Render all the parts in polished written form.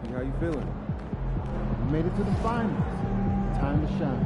How you feeling? You made it to the finals. Time to shine.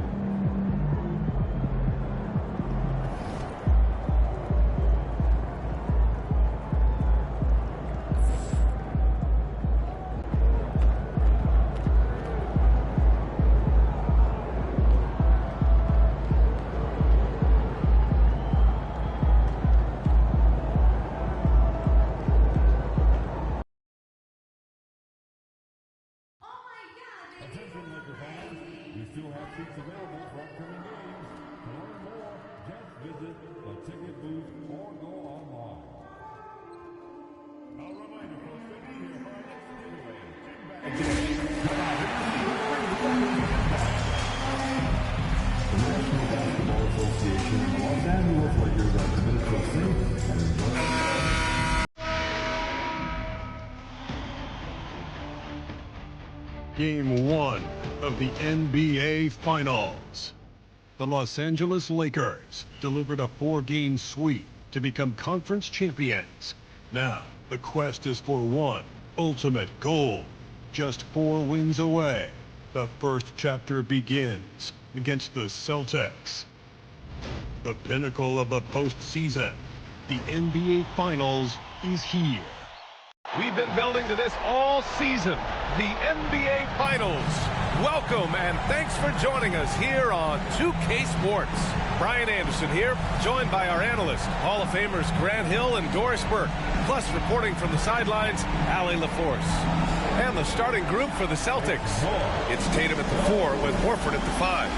Attention, Laker fans. We still have seats available for upcoming games. To learn more, just visit the ticket booth or go online. A reminder, folks, we'll be here for our next giveaway. The National Basketball Association and the Los Angeles Lakers are committed to a safe and enjoyable. Game 1 of the NBA Finals. The Los Angeles Lakers delivered a 4-game sweep to become conference champions. Now, the quest is for one ultimate goal. Just 4 wins away. The first chapter begins against the Celtics. The pinnacle of the postseason. The NBA Finals is here. We've been building to this all season, the NBA Finals. Welcome and thanks for joining us here on 2K Sports. Brian Anderson here, joined by our analysts, Hall of Famers Grant Hill and Doris Burke, plus reporting from the sidelines, Allie LaForce. And the starting group for the Celtics. It's Tatum at the 4 with Horford at the 5.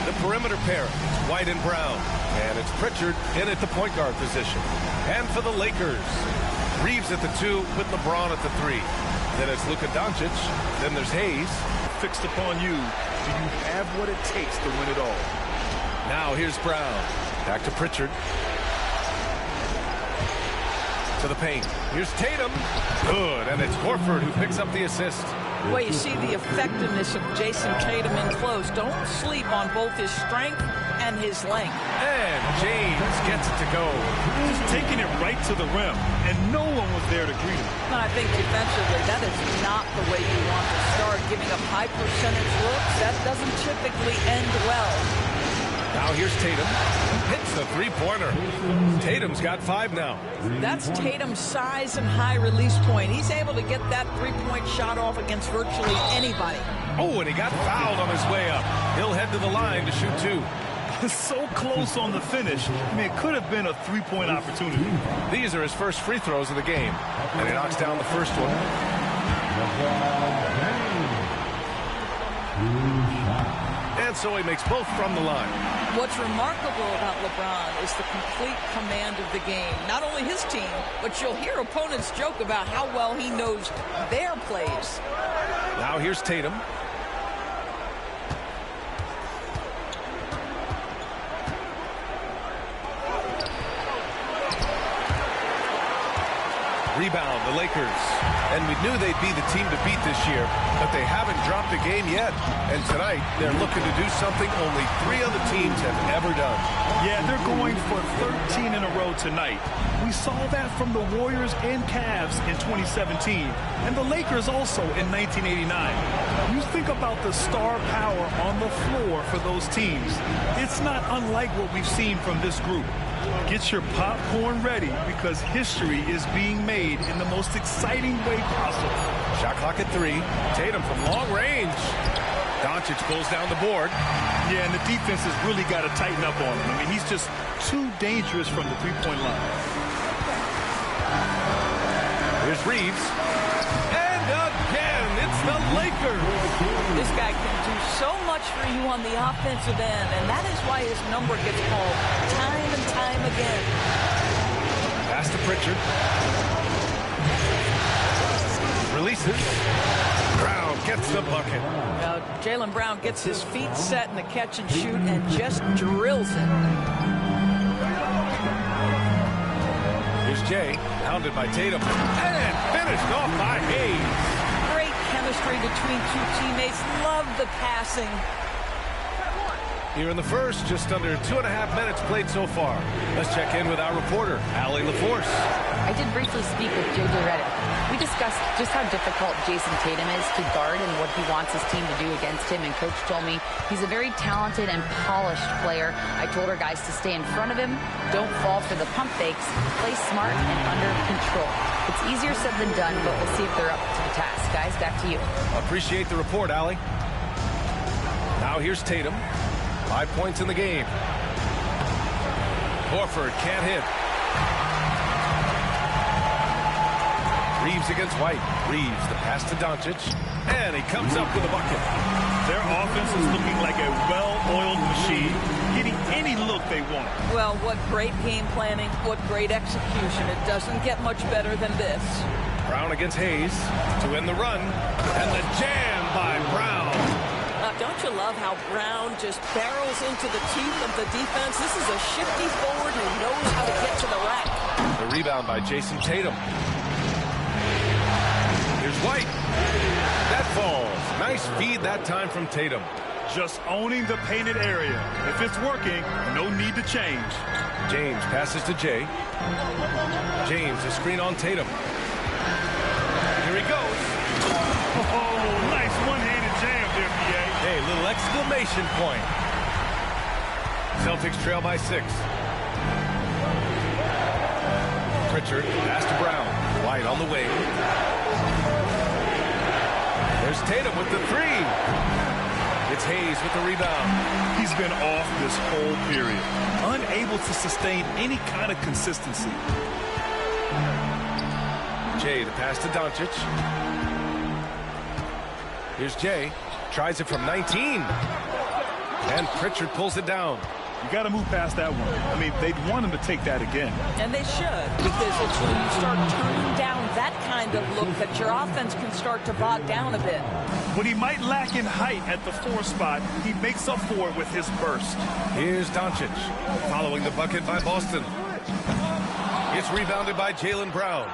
The perimeter pair, it's White and Brown. And it's Pritchard in at the point guard position. And for the Lakers, Reeves at the 2 with LeBron at the 3. Then it's Luka Doncic. Then there's Hayes. Fixed upon you. Do you have what it takes to win it all? Now here's Brown. Back to Pritchard. To the paint. Here's Tatum. Good. And it's Horford who picks up the assist. Well, you see the effectiveness of Jason Tatum in close. Don't sleep on both his strength and his length. And James gets it to go. Just taking it right to the rim, and no one was there to greet him. No, I think defensively, that is not the way you want to start. Giving up high percentage looks, that doesn't typically end well. Now here's Tatum. Hits the three-pointer. Tatum's got 5 now. That's Tatum's size and high release point. He's able to get that three-point shot off against virtually anybody. Oh, and he got fouled on his way up. He'll head to the line to shoot 2. So close on the finish. I mean, it could have been a three-point opportunity. These are his first free throws of the game. And he knocks down the first one. And so he makes both from the line. What's remarkable about LeBron is the complete command of the game. Not only his team, but you'll hear opponents joke about how well he knows their plays. Now here's Tatum. Rebound, the Lakers. And we knew they'd be the team to beat this year, but they haven't dropped a game yet. And tonight, they're looking to do something only 3 other teams have ever done. Yeah, they're going for 13 in a row tonight. We saw that from the Warriors and Cavs in 2017, and the Lakers also in 1989. You think about the star power on the floor for those teams. It's not unlike what we've seen from this group. Get your popcorn ready because history is being made in the most exciting way possible. Shot clock at 3. Tatum from long range. Doncic pulls down the board. Yeah, and the defense has really got to tighten up on him. I mean, he's just too dangerous from the three-point line. Here's Reeves. And again, it's the Lakers. This guy can do so much for you on the offensive end, and that is why his number gets called time and time again. Pass to Pritchard. Releases. Brown gets the bucket. Now, Jaylen Brown gets his feet set in the catch and shoot and just drills it. Here's Jay, pounded by Tatum, and finished off by Hayes. Great chemistry between 2 teammates. Love the passing. Here in the first, just under 2.5 minutes played so far. Let's check in with our reporter, Allie LaForce. I did briefly speak with JJ Redick. We discussed just how difficult Jason Tatum is to guard and what he wants his team to do against him. And Coach told me he's a very talented and polished player. I told our guys to stay in front of him, don't fall for the pump fakes, play smart and under control. It's easier said than done, but we'll see if they're up to the task. Guys, back to you. Appreciate the report, Allie. Now here's Tatum. 5 points in the game. Horford can't hit. Reeves against White. Reeves, the pass to Doncic. And he comes up with a bucket. Their offense is looking like a well-oiled machine, getting any look they want. Well, what great game planning, what great execution. It doesn't get much better than this. Brown against Hayes to end the run. And the jam by Brown. Don't you love how Brown just barrels into the teeth of the defense? This is a shifty forward who knows how to get to the rack. The rebound by Jason Tatum. Here's White. That falls. Nice feed that time from Tatum. Just owning the painted area. If it's working, no need to change. James passes to Jay. James, a screen on Tatum. Here he goes. Oh, nice one-handed jam there, PA. Hey, little exclamation point. Celtics trail by 6. Pritchard, pass to Brown. White on the wing. There's Tatum with the 3. It's Hayes with the rebound. He's been off this whole period, unable to sustain any kind of consistency. Jay, the pass to Doncic. Here's Jay. Tries it from 19. And Pritchard pulls it down. You got to move past that one. I mean, they'd want him to take that again. And they should, because it's when you start turning down that kind of look that your offense can start to bog down a bit. When he might lack in height at the 4 spot, he makes up for it with his burst. Here's Doncic, following the bucket by Boston. It's rebounded by Jaylen Brown.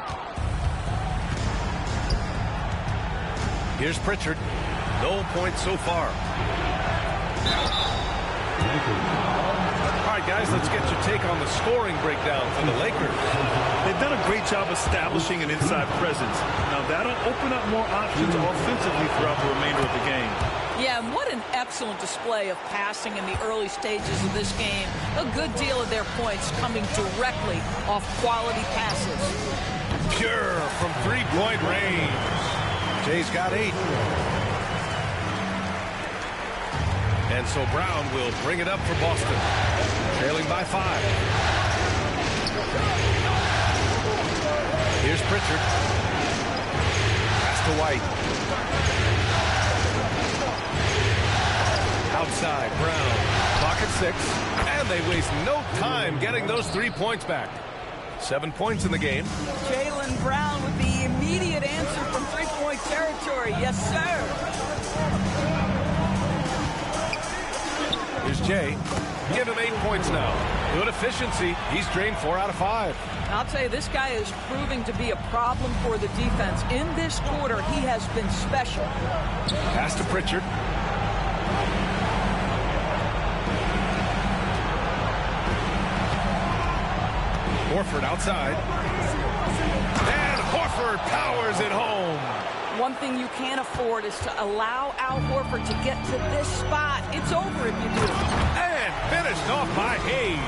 Here's Pritchard. No points so far. All right, guys, let's get your take on the scoring breakdown for the Lakers. They've done a great job establishing an inside presence. Now, that'll open up more options offensively throughout the remainder of the game. Yeah, and what an excellent display of passing in the early stages of this game. A good deal of their points coming directly off quality passes. Pure from three-point range. Jay's got 8. And so Brown will bring it up for Boston. Trailing by 5. Here's Pritchard. Pass to White. Outside, Brown. Clock at 6. And they waste no time getting those 3 points back. 7 points in the game. Jaylen Brown with the immediate answer from three-point territory. Yes, sir. Here's Jay. Give him 8 points now. Good efficiency. He's drained 4 out of 5. I'll tell you, this guy is proving to be a problem for the defense. In this quarter, he has been special. Pass to Pritchard. Horford outside. And Horford powers it home. One thing you can't afford is to allow Al Horford to get to this spot. It's over if you do. And finished off by Hayes.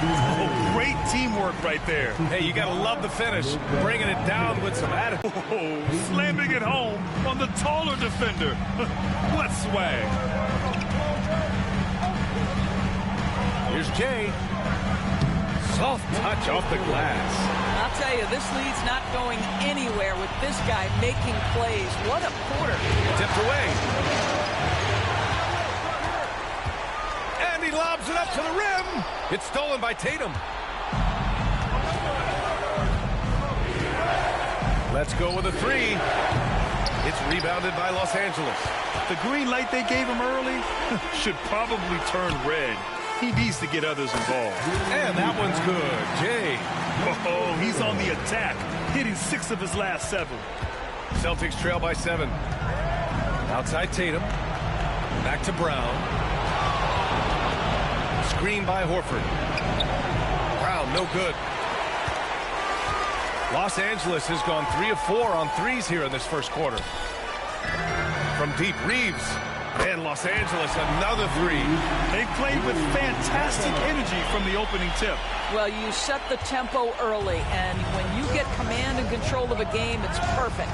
Oh, great teamwork right there. Hey, you got to love the finish. Bringing it down with some attitude. Oh, slamming it home on the taller defender. What swag. Here's Jay. Soft touch off the glass. I'll tell you, this lead's not going anywhere with this guy making plays. What a quarter. Tipped away. And he lobs it up to the rim. It's stolen by Tatum. Let's go with a 3. It's rebounded by Los Angeles. The green light they gave him early should probably turn red. He needs to get others involved. And that one's good. Jay. Oh, he's on the attack, hitting 6 of his last 7. Celtics trail by 7. Outside Tatum. Back to Brown. screen by Horford. Brown, no good. Los Angeles has gone 3 of 4 on threes here in this first quarter. From deep, Reeves. And Los Angeles, another three. They played with fantastic energy from the opening tip. Well, you set the tempo early, and when you get command and control of a game, it's perfect.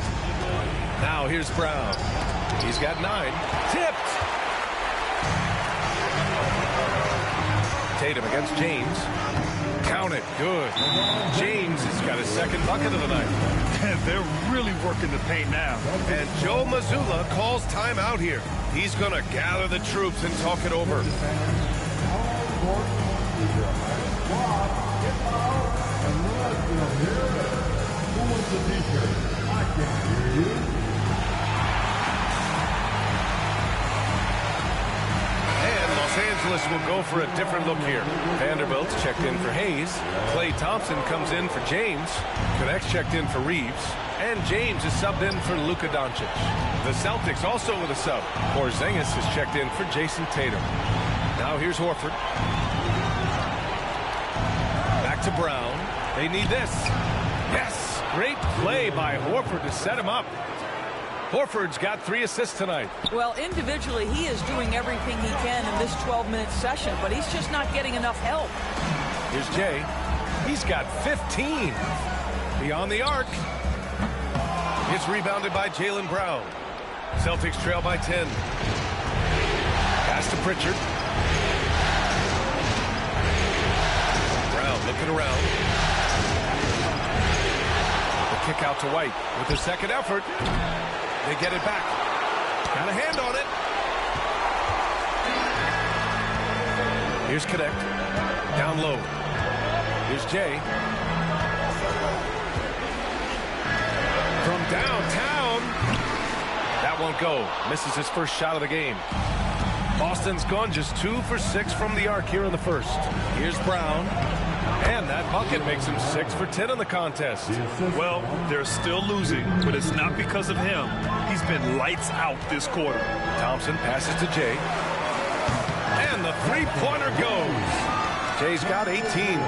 Now here's Brown. He's got 9. Tipped. Tatum against James. Count it. Good. James has got his second bucket of the night. And they're really working the paint now. And Joe Mazzulla calls timeout here. He's going to gather the troops and talk it over. Los Angeles will go for a different look here. Vanderbilt's checked in for Hayes. Klay Thompson comes in for James. Connect's checked in for Reeves. And James is subbed in for Luka Doncic. The Celtics also with a sub. Porzingis is checked in for Jason Tatum. Now here's Horford. Back to Brown. They need this. Yes! Great play by Horford to set him up. Horford's got 3 assists tonight. Well, individually, he is doing everything he can in this 12-minute session, but he's just not getting enough help. Here's Jay. He's got 15. Beyond the arc. It's rebounded by Jaylen Brown. Celtics trail by 10. Pass to Pritchard. Brown looking around. The kick out to White with the second effort. They get it back. Got a hand on it. Here's Connect. Down low. Here's Jay. From downtown. That won't go. Misses his first shot of the game. Boston's gone just 2 for 6 from the arc here in the first. Here's Brown. And that bucket makes him 6 for 10 in the contest. Well, they're still losing, but it's not because of him. He's been lights out this quarter. Thompson passes to Jay. And the three-pointer goes. Jay's got 18.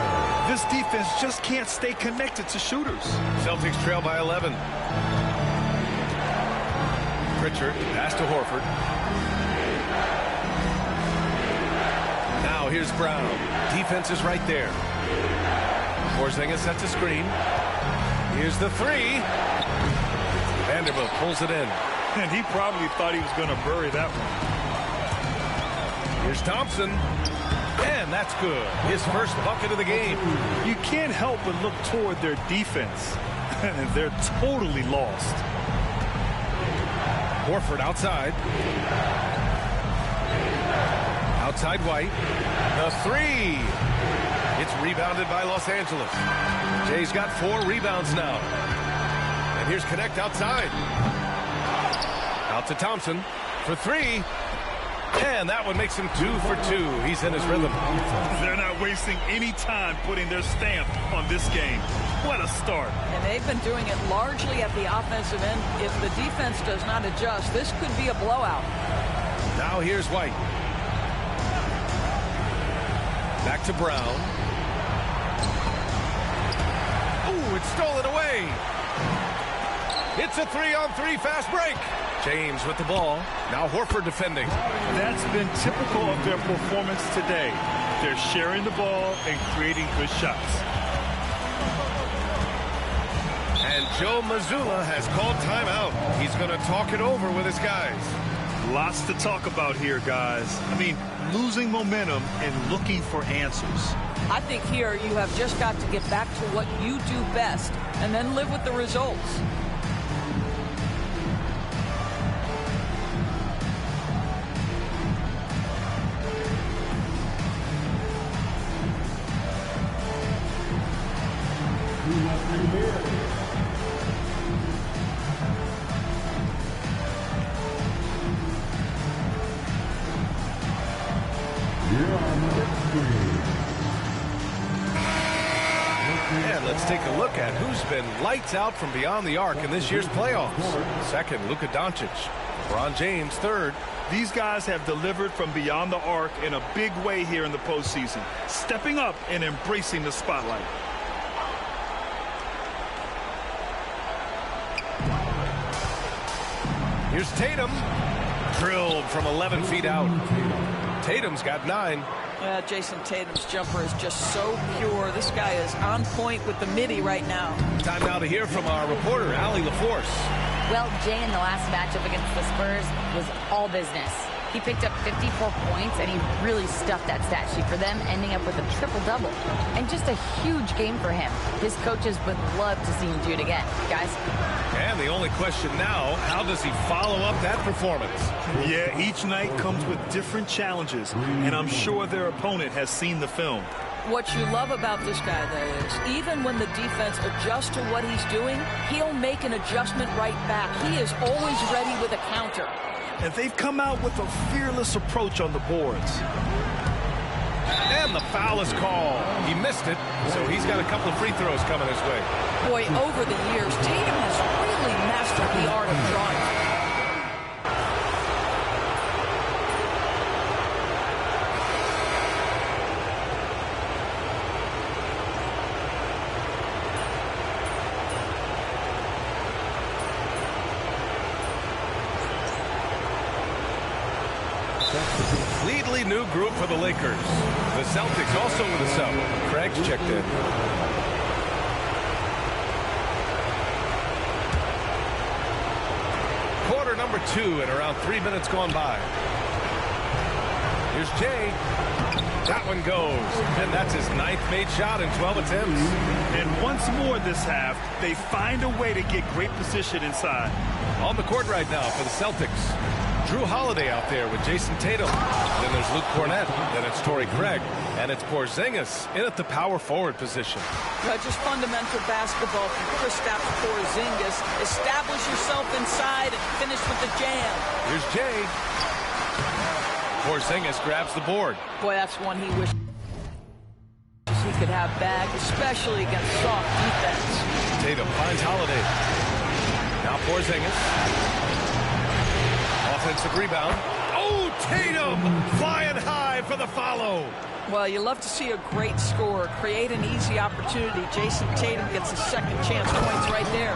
This defense just can't stay connected to shooters. Celtics trail by 11. Pritchard pass to Horford. Now here's Brown. Defense is right there. Porzingis sets a screen. Here's the 3. Vanderbilt pulls it in. And he probably thought he was going to bury that one. Here's Thompson. And that's good. His first bucket of the game. You can't help but look toward their defense. And they're totally lost. Horford outside. Outside White. The 3. It's rebounded by Los Angeles. Jay's got 4 rebounds now. And here's Connect outside. Out to Thompson for 3. And that one makes him 2 for 2. He's in his rhythm. They're not wasting any time putting their stamp on this game. What a start. And they've been doing it largely at the offensive end. If the defense does not adjust, this could be a blowout. Now here's White. Back to Brown. Ooh, it's stolen away. It's a 3-on-3 fast break. James with the ball. Now Horford defending. That's been typical of their performance today. They're sharing the ball and creating good shots. And Joe Mazzulla has called timeout. He's going to talk it over with his guys. Lots to talk about here, guys. I mean, losing momentum and looking for answers. I think here you have just got to get back to what you do best and then live with the results. And let's take a look at who's been lights out from beyond the arc in this year's playoffs. Second, Luka Doncic. LeBron James, third. These guys have delivered from beyond the arc in a big way here in the postseason, stepping up and embracing the spotlight. Here's Tatum. Drilled from 11 feet out. Tatum's got 9. Yeah, Jason Tatum's jumper is just so pure. This guy is on point with the midi right now. Time now to hear from our reporter, Allie LaForce. Well, Jay, in the last matchup against the Spurs was all business. He picked up 54 points, and he really stuffed that stat sheet for them, ending up with a triple-double. And just a huge game for him. His coaches would love to see him do it again. Guys? And the only question now, how does he follow up that performance? Yeah, each night comes with different challenges, and I'm sure their opponent has seen the film. What you love about this guy, though, is even when the defense adjusts to what he's doing, he'll make an adjustment right back. He is always ready with a counter. And they've come out with a fearless approach on the boards. And the foul is called. He missed it, so he's got a couple of free throws coming his way. Boy, over the years, Tatum has really mastered the art of drawing. Completely new group for the Lakers. The Celtics also with a sub. Craig's checked in. Quarter number 2 and around 3 minutes gone by. Here's Jay. That one goes. And that's his 9th made shot in 12 attempts. And once more this half, they find a way to get great position inside. On the court right now for the Celtics. Drew Holiday out there with Jason Tatum. Then there's Luke Cornett. Then it's Torrey Craig. And it's Porzingis in at the power forward position. Just fundamental basketball from Kristaps Porzingis. Establish yourself inside and finish with the jam. Here's Jay. Porzingis grabs the board. Boy, that's one he wishes he could have back, especially against soft defense. Tatum finds Holiday. Now Porzingis. Offensive rebound. Oh, Tatum flying high for the follow. Well, you love to see a great scorer create an easy opportunity. Jason Tatum gets a second chance points right there.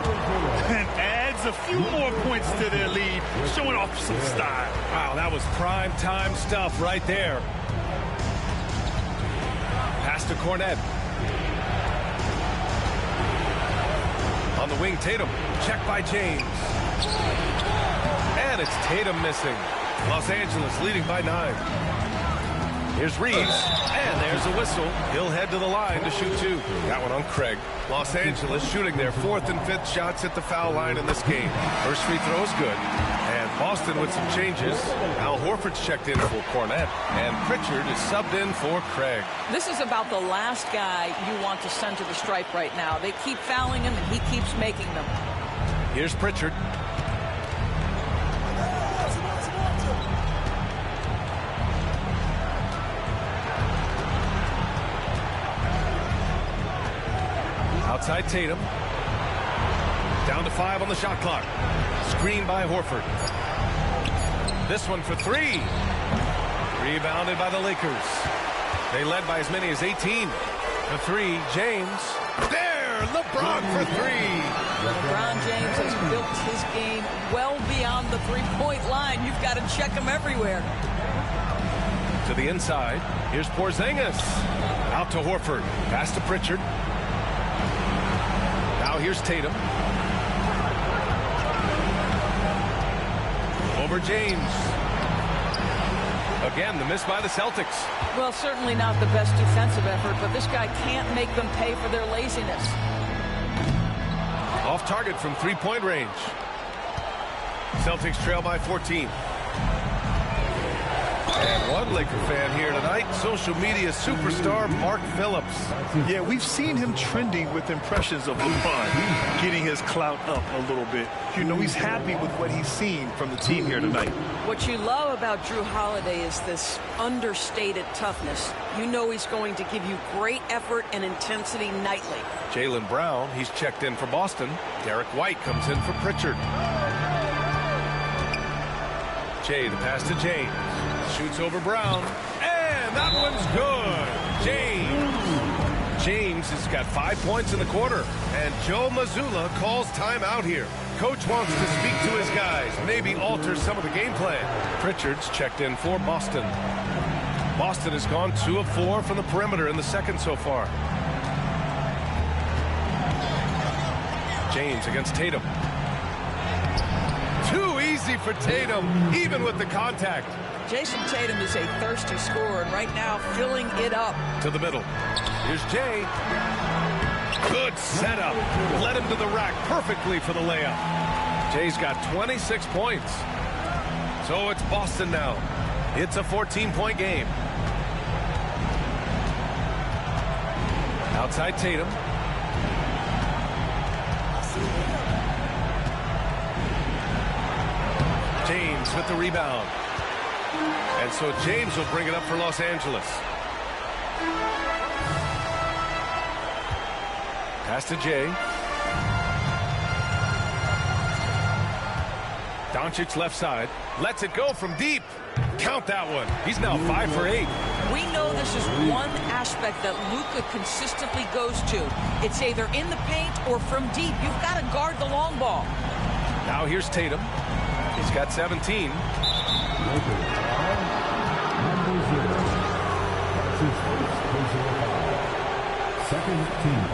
And adds a few more points to their lead, showing off some style. Wow, that was prime time stuff right there. Pass to Cornett. On the wing, Tatum. Check by James. And it's Tatum missing. Los Angeles leading by 9. Here's Reeves. And there's a whistle. He'll head to the line to shoot 2. That one on Craig. Los Angeles shooting their 4th and 5th shots at the foul line in this game. First free throw is good. And Boston with some changes. Al Horford's checked in for Cornett. And Pritchard is subbed in for Craig. This is about the last guy you want to send to the stripe right now. They keep fouling him, and he keeps making them. Here's Pritchard. Outside Tatum. Down to 5 on the shot clock. Screen by Horford. This one for 3. Rebounded by the Lakers. They led by as many as 18. The 3, James. There, LeBron for 3. LeBron James has built his game well beyond the three-point line. You've got to check him everywhere. To the inside. Here's Porzingis. Out to Horford. Pass to Pritchard. Now here's Tatum. Over James. Again, the miss by the Celtics. Well, certainly not the best defensive effort, but this guy can't make them pay for their laziness. Off target from three-point range. Celtics trail by 14. And one Laker fan here tonight, social media superstar Mark Phillips. Yeah, we've seen him trending with impressions of LeBron, getting his clout up a little bit. You know, he's happy with what he's seen from the team here tonight. What you love about Drew Holiday is this understated toughness. You know he's going to give you great effort and intensity nightly. Jaylen Brown, he's checked in for Boston. Derek White comes in for Pritchard. Jay, the pass to James. Shoots over Brown. And that one's good. James has got 5 points in the quarter. And Joe Mazzulla calls timeout here. Coach wants to speak to his guys, maybe alter some of the game plan. Pritchard's checked in for Boston. Boston has gone 2 of 4 from the perimeter in the second so far. James against Tatum. Too easy for Tatum, even with the contact. Jason Tatum is a thirsty scorer, and right now filling it up. To the middle. Here's Jay. Good setup. Led him to the rack perfectly for the layup. Jay's got 26 points. So it's Boston now. It's a 14-point game. Outside Tatum. James with the rebound. And so James will bring it up for Los Angeles. Pass to Jay. Doncic left side. Lets it go from deep. Count that one. He's now 5 for 8. We know this is one aspect that Luka consistently goes to. It's either in the paint or from deep. You've got to guard the long ball. Now here's Tatum. He's got 17. Second team.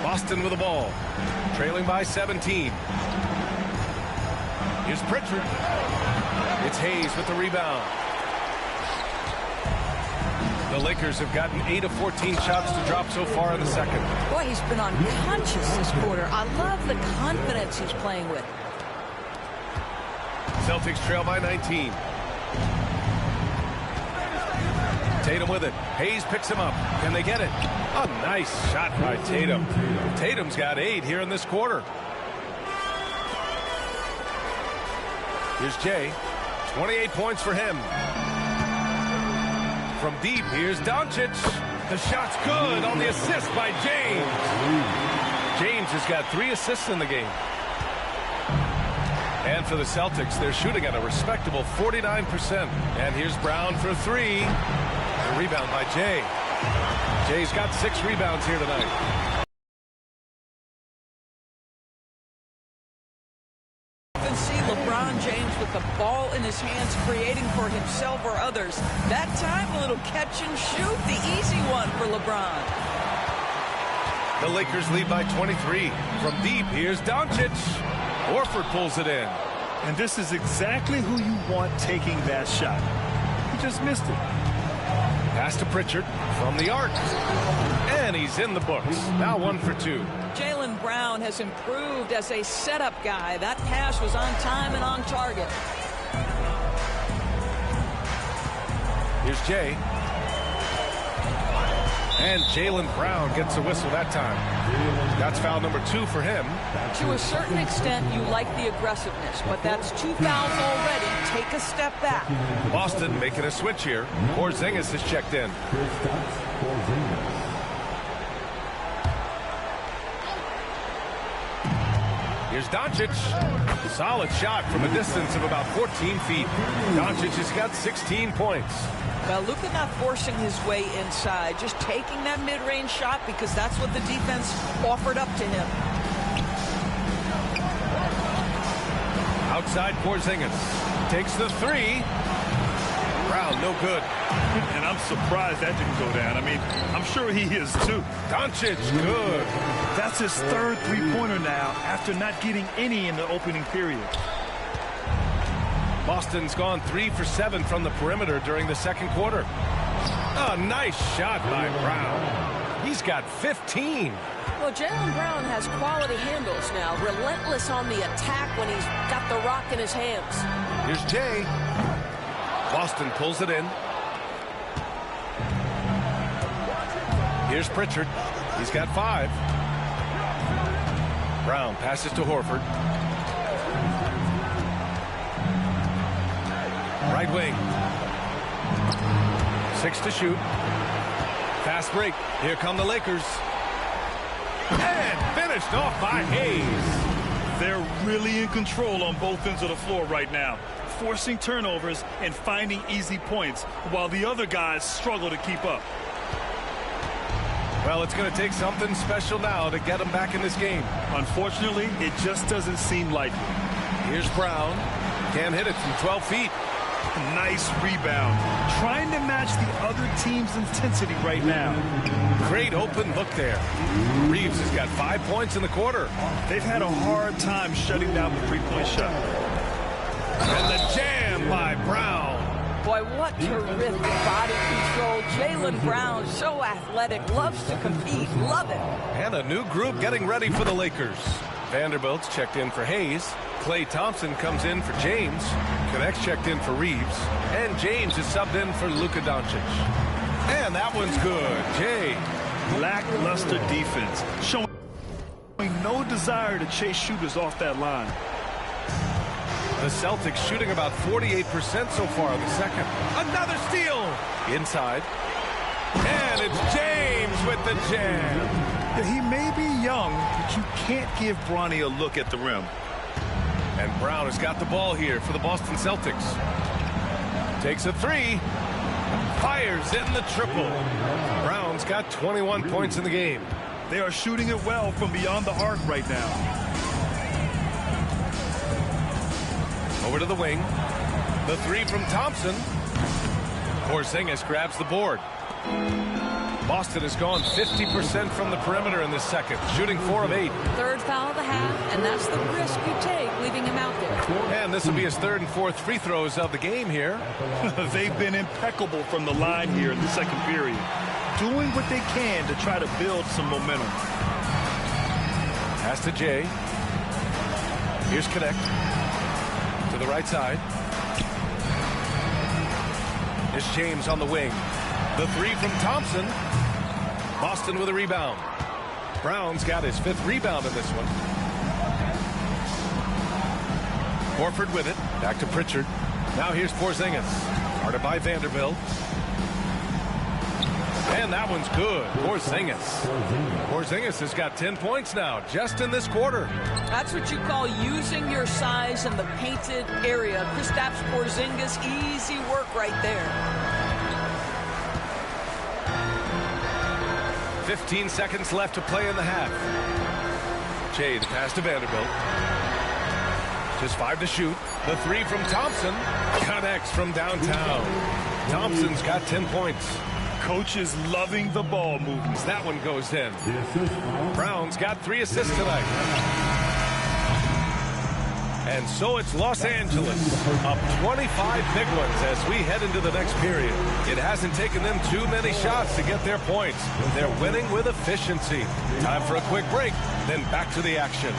Boston with the ball. Trailing by 17. Here's Pritchard. It's Hayes with the rebound. The Lakers have gotten 8 of 14 shots to drop so far in the second. Boy, he's been unconscious this quarter. I love the confidence he's playing with. Celtics trail by 19. Tatum with it. Hayes picks him up. Can they get it? A nice shot by Tatum. Tatum's got 8 here in this quarter. Here's Jay. 28 points for him. From deep, here's Doncic. The shot's good on the assist by James. James has got 3 assists in the game. And for the Celtics, they're shooting at a respectable 49%. And here's Brown for 3. The rebound by Jay. Jay's got 6 rebounds here tonight. You can see LeBron James with the ball in his hands, creating for himself or others. That time, a little catch and shoot, the easy one for LeBron. The Lakers lead by 23. From deep, here's Doncic. Horford pulls it in. And this is exactly who you want taking that shot. He just missed it. Pass to Pritchard from the arc. And he's in the books. Now 1 for 2. Jaylen Brown has improved as a setup guy. That pass was on time and on target. Here's Jay. And Jaylen Brown gets a whistle that time. That's foul number 2 for him. To a certain extent, you like the aggressiveness, but that's 2 fouls already. Take a step back. Boston making a switch here. Porzingis has checked in. Here's Doncic. Solid shot from a distance of about 14 feet. Doncic has got 16 points. Well, Luka not forcing his way inside, just taking that mid-range shot because that's what the defense offered up to him. Outside Porzingis. Takes the 3. Brown, no good. And I'm surprised that didn't go down. I mean, I'm sure he is too. Doncic, good. That's his 3rd three-pointer now after not getting any in the opening period. Boston's gone 3 for 7 from the perimeter during the second quarter. A nice shot by Brown. He's got 15. Well, Jaylen Brown has quality handles now. Relentless on the attack when he's got the rock in his hands. Here's Jay. Boston pulls it in. Here's Pritchard. He's got 5. Brown passes to Horford. Right wing. 6 to shoot. Fast break. Here come the Lakers. And finished off by Hayes. They're really in control on both ends of the floor right now, forcing turnovers and finding easy points while the other guys struggle to keep up. Well, it's going to take something special now to get them back in this game. Unfortunately, it just doesn't seem likely. Here's Brown. Can't hit it from 12 feet. Nice rebound. Trying to match the other team's intensity right now. Great open look there. Reeves has got 5 points in the quarter. They've had a hard time shutting down the three-point shot. And the jam by Brown. Boy, what terrific body control. Jaylen Brown, so athletic, loves to compete, love it. And a new group getting ready for the Lakers. Vanderbilt's checked in for Hayes. Klay Thompson comes in for James. Connect's checked in for Reeves. And James is subbed in for Luka Doncic. And that one's good. Jay. Lackluster defense, showing no desire to chase shooters off that line. The Celtics shooting about 48% so far in the second. Another steal. Inside. And it's James with the jam. Yeah, he may be young, but you can't give Bronny a look at the rim. And Brown has got the ball here for the Boston Celtics. Takes a three. Fires in the triple. Brown's got 21 points in the game. They are shooting it well from beyond the arc right now. Over to the wing. The three from Thompson. Porzingis grabs the board. Boston has gone 50% from the perimeter in this second, shooting 4 of 8. Third foul of the half, and that's the risk you take, leaving him out there. And this will be his third and fourth free throws of the game here. They've been impeccable from the line here in the second period, doing what they can to try to build some momentum. Pass to Jay. Here's Connect. To the right side. Here's James on the wing. The three from Thompson. Boston with a rebound. Brown's got his 5th rebound in this one. Horford with it. Back to Pritchard. Now here's Porzingis. Guarded by Vanderbilt. And that one's good. Porzingis has got 10 points now, just in this quarter. That's what you call using your size in the painted area. Kristaps Porzingis, easy work right there. 15 seconds left to play in the half. Jay, the pass to Vanderbilt. Just 5 to shoot. The three from Thompson. Connects from downtown. Thompson's got 10 points. Coach is loving the ball movements. That one goes in. Brown's got 3 assists tonight. And so it's Los Angeles up 25 big ones as we head into the next period. It hasn't taken them too many shots to get their points. They're winning with efficiency. Time for a quick break, then back to the action.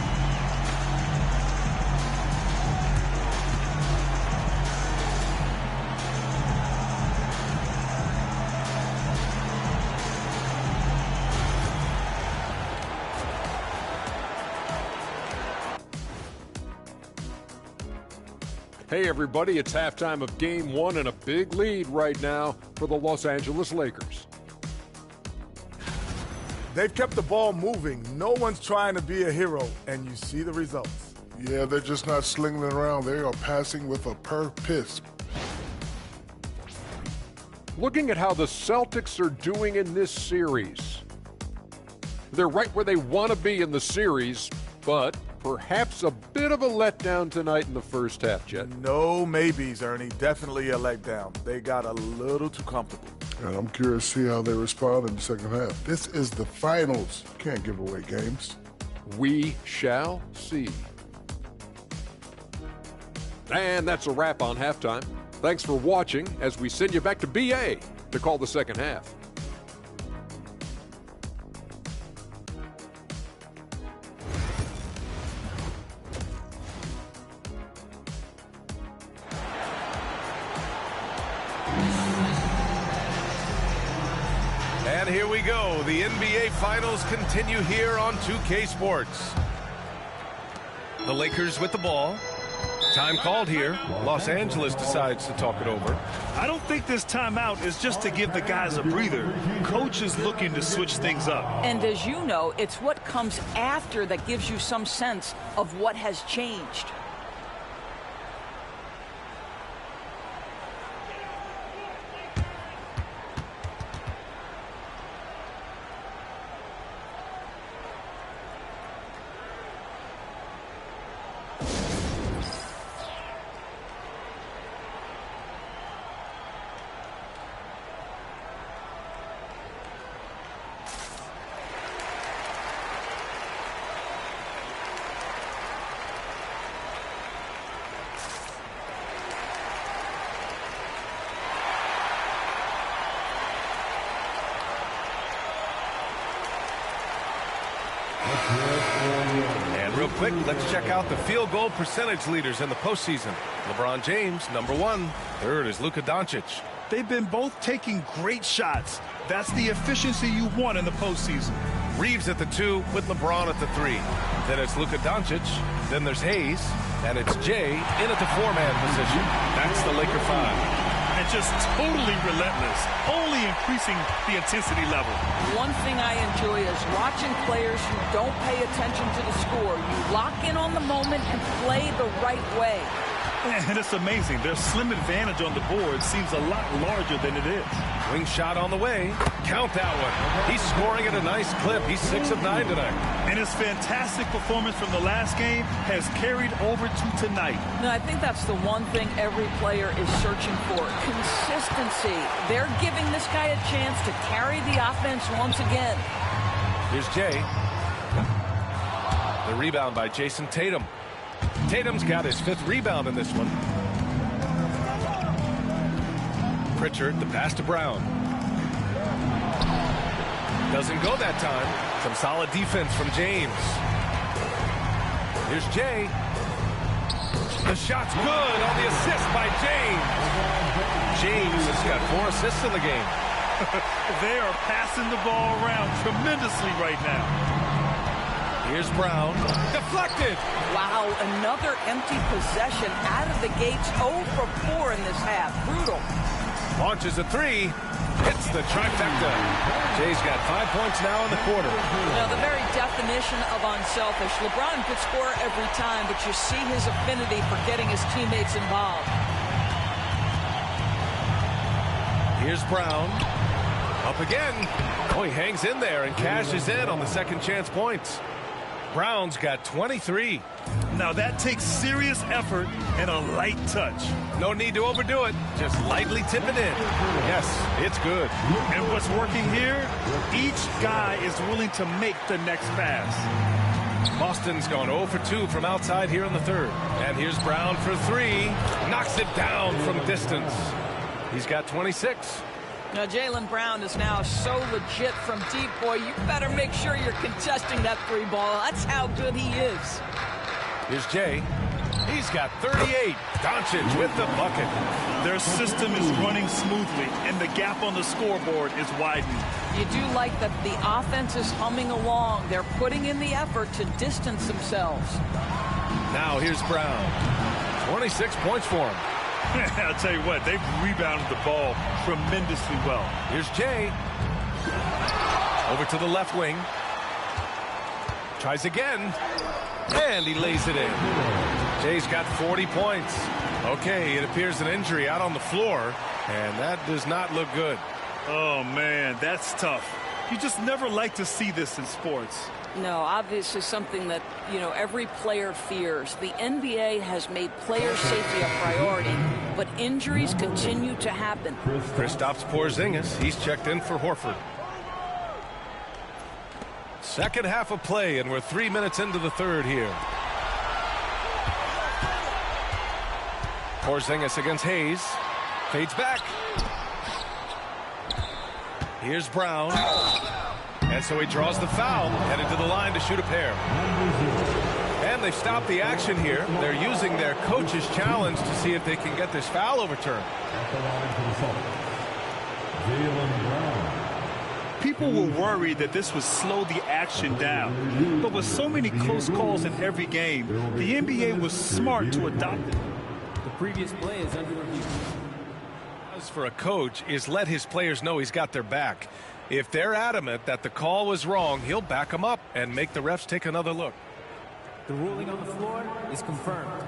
Hey everybody, it's halftime of Game 1 and a big lead right now for the Los Angeles Lakers. They've kept the ball moving. No one's trying to be a hero, and you see the results. Yeah, they're just not slinging it around. They are passing with a purpose. Looking at how the Celtics are doing in this series. They're right where they want to be in the series, but perhaps a bit of a letdown tonight in the first half, Jet. No maybes, Ernie. Definitely a letdown. They got a little too comfortable. And I'm curious to see how they respond in the second half. This is the finals. Can't give away games. We shall see. And that's a wrap on halftime. Thanks for watching as we send you back to BA to call the second half. And here we go. The NBA Finals continue here on 2K Sports. The Lakers with the ball. Time called here. Los Angeles decides to talk it over. I don't think this timeout is just to give the guys a breather. Coach is looking to switch things up. And as you know, it's what comes after that gives you some sense of what has changed. And real quick, let's check out the field goal percentage leaders in the postseason. LeBron James, #1. Third is Luka Doncic. They've been both taking great shots. That's the efficiency you want in the postseason. Reeves at the 2 with LeBron at the 3. Then it's Luka Doncic. Then there's Hayes. And it's Jay in at the 4-man position. That's the Laker 5. And just totally relentless, only increasing the intensity level. One thing I enjoy is watching players who don't pay attention to the score. You lock in on the moment and play the right way. And it's amazing. Their slim advantage on the board seems a lot larger than it is. Wing shot on the way. Count that one. He's scoring at a nice clip. He's 6 of 9 tonight. And his fantastic performance from the last game has carried over to tonight. No, I think that's the one thing every player is searching for. Consistency. They're giving this guy a chance to carry the offense once again. Here's Jay. The rebound by Jason Tatum. Tatum's got his 5th rebound in this one. Pritchard, the pass to Brown. Doesn't go that time. Some solid defense from James. Here's Jay. The shot's good on the assist by James. James has got 4 assists in the game. They are passing the ball around tremendously right now. Here's Brown. Deflected. Wow, another empty possession out of the gates. 0 for 4 in this half. Brutal. Launches a 3. Hits the trifecta. Jay's got 5 points now in the quarter. Now, the very definition of unselfish. LeBron could score every time, but you see his affinity for getting his teammates involved. Here's Brown. Up again. Oh, he hangs in there and cashes in on the second chance points. Brown's got 23. Now that takes serious effort and a light touch. No need to overdo it. Just lightly tip it in. Yes, it's good. And what's working here? Each guy is willing to make the next pass. Boston's gone 0 for 2 from outside here in the 3rd. And here's Brown for 3. Knocks it down from distance. He's got 26. Now, Jaylen Brown is now so legit from deep, boy. You better make sure you're contesting that 3 ball. That's how good he is. Here's Jay. He's got 38. Doncic with the bucket. Their system is running smoothly, and the gap on the scoreboard is widening. You do like that the offense is humming along. They're putting in the effort to distance themselves. Now here's Brown. 26 points for him. I'll tell you what, they've rebounded the ball tremendously well. Here's Jay. Over to the left wing. Tries again. And he lays it in. Jay's got 40 points. Okay, it appears an injury out on the floor, and that does not look good. Oh, man, that's tough. You just never like to see this in sports. No, obviously something that, you know, every player fears. The NBA has made player safety a priority, but injuries continue to happen. Kristaps Porzingis, he's checked in for Horford. Second half of play, and we're 3 minutes into the 3rd here. Porzingis against Hayes. Fades back. Here's Brown. And so he draws the foul, headed to the line to shoot a pair. And they've stopped the action here. They're using their coach's challenge to see if they can get this foul overturned. Jaylen Brown. people were worried that this would slow the action down. But with so many close calls in every game, the NBA was smart to adopt it. The previous play is under review. For a coach is let his players know he's got their back. If they're adamant that the call was wrong, he'll back them up and make the refs take another look. The ruling on the floor is confirmed.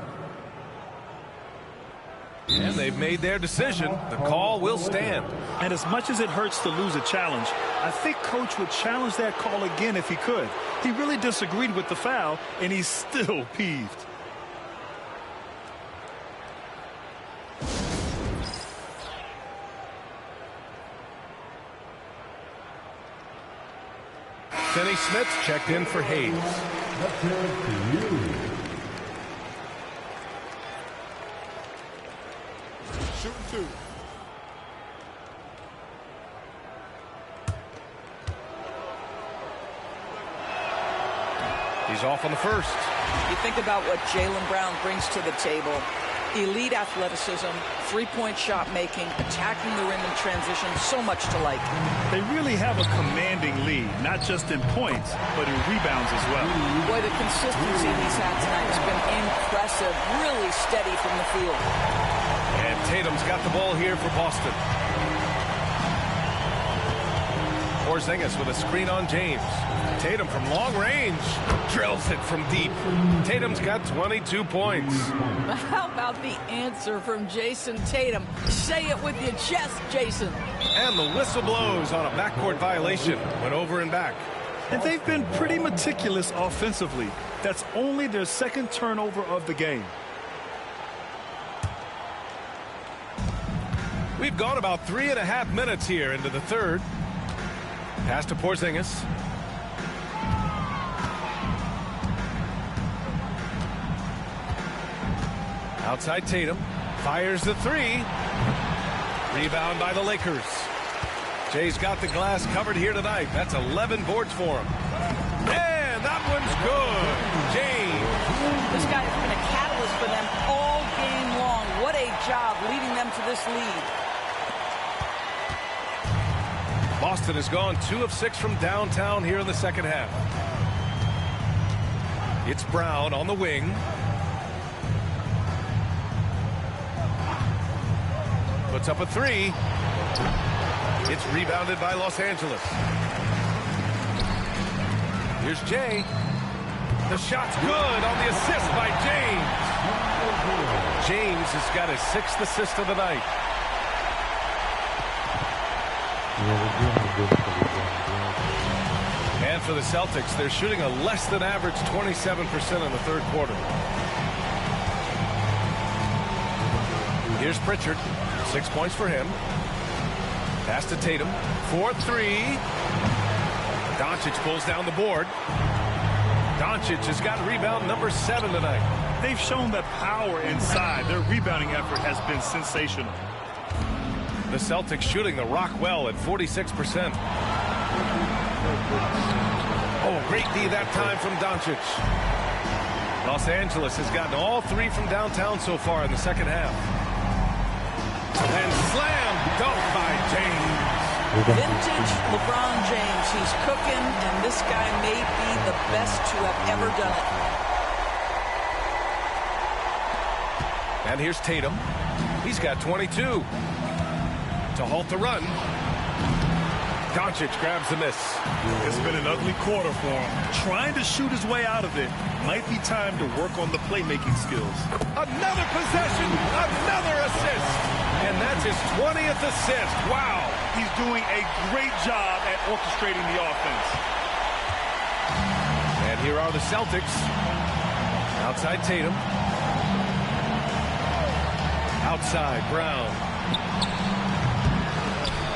And they've made their decision. The call will stand. And as much as it hurts to lose a challenge, I think Coach would challenge that call again if he could. He really disagreed with the foul, and he's still peeved. Finney Smith checked in for Hayes. Shooting two. He's off on the first. You think about what Jaylen Brown brings to the table. Elite athleticism, three-point shot making, attacking the rim in transition, so much to like. They really have a commanding lead, not just in points, but in rebounds as well. Boy, the consistency he's had tonight has been impressive, really steady from the field. And Tatum's got the ball here for Boston. Porzingis with a screen on James. Tatum from long range drills it from deep. Tatum's got 22 points. How about the answer from Jason Tatum? Say it with your chest, Jason. And the whistle blows on a backcourt violation. Went over and back. And they've been pretty meticulous offensively. That's only their second turnover of the game. We've gone about 3.5 minutes here into the third. Pass to Porzingis. Outside Tatum. Fires the three. Rebound by the Lakers. Jay's got the glass covered here tonight. That's 11 boards for him. And that one's good. James. This guy has been a catalyst for them all game long. What a job leading them to this lead. Boston has gone 2 of 6 from downtown here in the second half. It's Brown on the wing. Puts up a three. It's rebounded by Los Angeles. Here's Jay. The shot's good on the assist by James. James has got his 6th assist of the night. And for the Celtics, they're shooting a less than average 27% in the third quarter. Here's Pritchard. 6 points for him. Pass to Tatum. 4-3. Doncic pulls down the board. Doncic has got rebound number 7 tonight. They've shown that power inside. Their rebounding effort has been sensational. The Celtics shooting the rock well at 46%. Oh, great D that time from Doncic. Los Angeles has gotten all 3 from downtown so far in the second half. And slam dunk by James. Vintage LeBron James. He's cooking, and this guy may be the best to have ever done it. And here's Tatum. He's got 22. To halt the run. Doncic grabs the miss. It's been an ugly quarter for him. Trying to shoot his way out of it. Might be time to work on the playmaking skills. Another possession. Another assist. And that's his 20th assist. Wow. He's doing a great job at orchestrating the offense. And here are the Celtics. Outside Tatum. Outside Brown.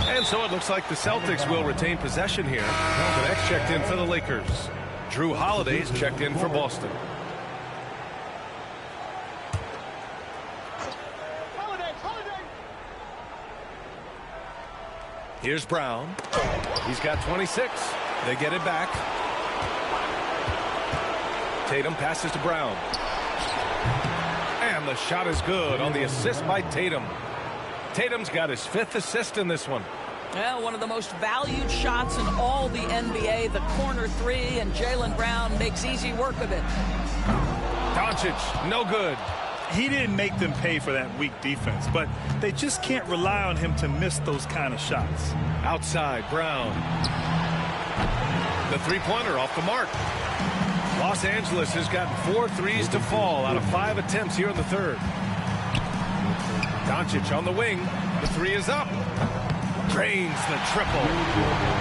And so it looks like the Celtics will retain possession here. The next checked in for the Lakers. Drew Holiday's checked in for Boston. Here's Brown. He's got 26. They get it back. Tatum passes to Brown. And the shot is good on the assist by Tatum. Tatum's got his 5th assist in this one. Well, one of the most valued shots in all the NBA, the corner three, and Jaylen Brown makes easy work of it. Doncic, no good. He didn't make them pay for that weak defense, but they just can't rely on him to miss those kind of shots. Outside, Brown. The three-pointer off the mark. Los Angeles has gotten 4 threes to fall out of 5 attempts here in the third. Doncic on the wing. The three is up. Drains the triple.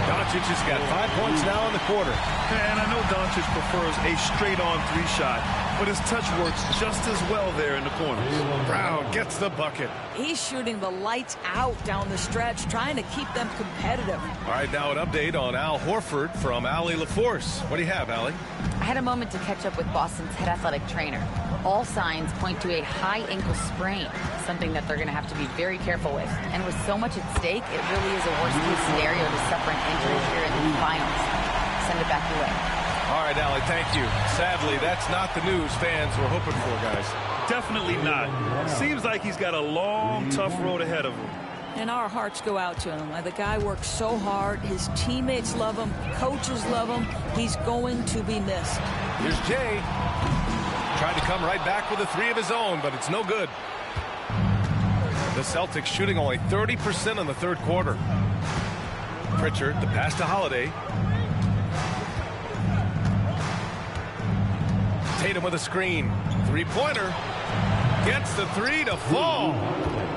Doncic has got 5 points now in the quarter. And I know Doncic prefers a straight-on three shot, but his touch works just as well there in the corners. Brown gets the bucket. He's shooting the lights out down the stretch, trying to keep them competitive. All right, now an update on Al Horford from Allie LaForce. What do you have, Allie? I had a moment to catch up with Boston's head athletic trainer. All signs point to a high ankle sprain, something that they're going to have to be very careful with. And with so much at stake, it really is a worst-case scenario to suffer an injury here in the finals. Send it back your way. All right, Allie, thank you. Sadly, that's not the news fans were hoping for, guys. Definitely not. Seems like he's got a long, tough road ahead of him. And our hearts go out to him. The guy works so hard. His teammates love him. Coaches love him. He's going to be missed. Here's Jay. Tried to come right back with a three of his own, but it's no good. The Celtics shooting only 30% in the third quarter. Pritchard, the pass to Holiday. Tatum with a screen. Three-pointer. Gets the three to fall.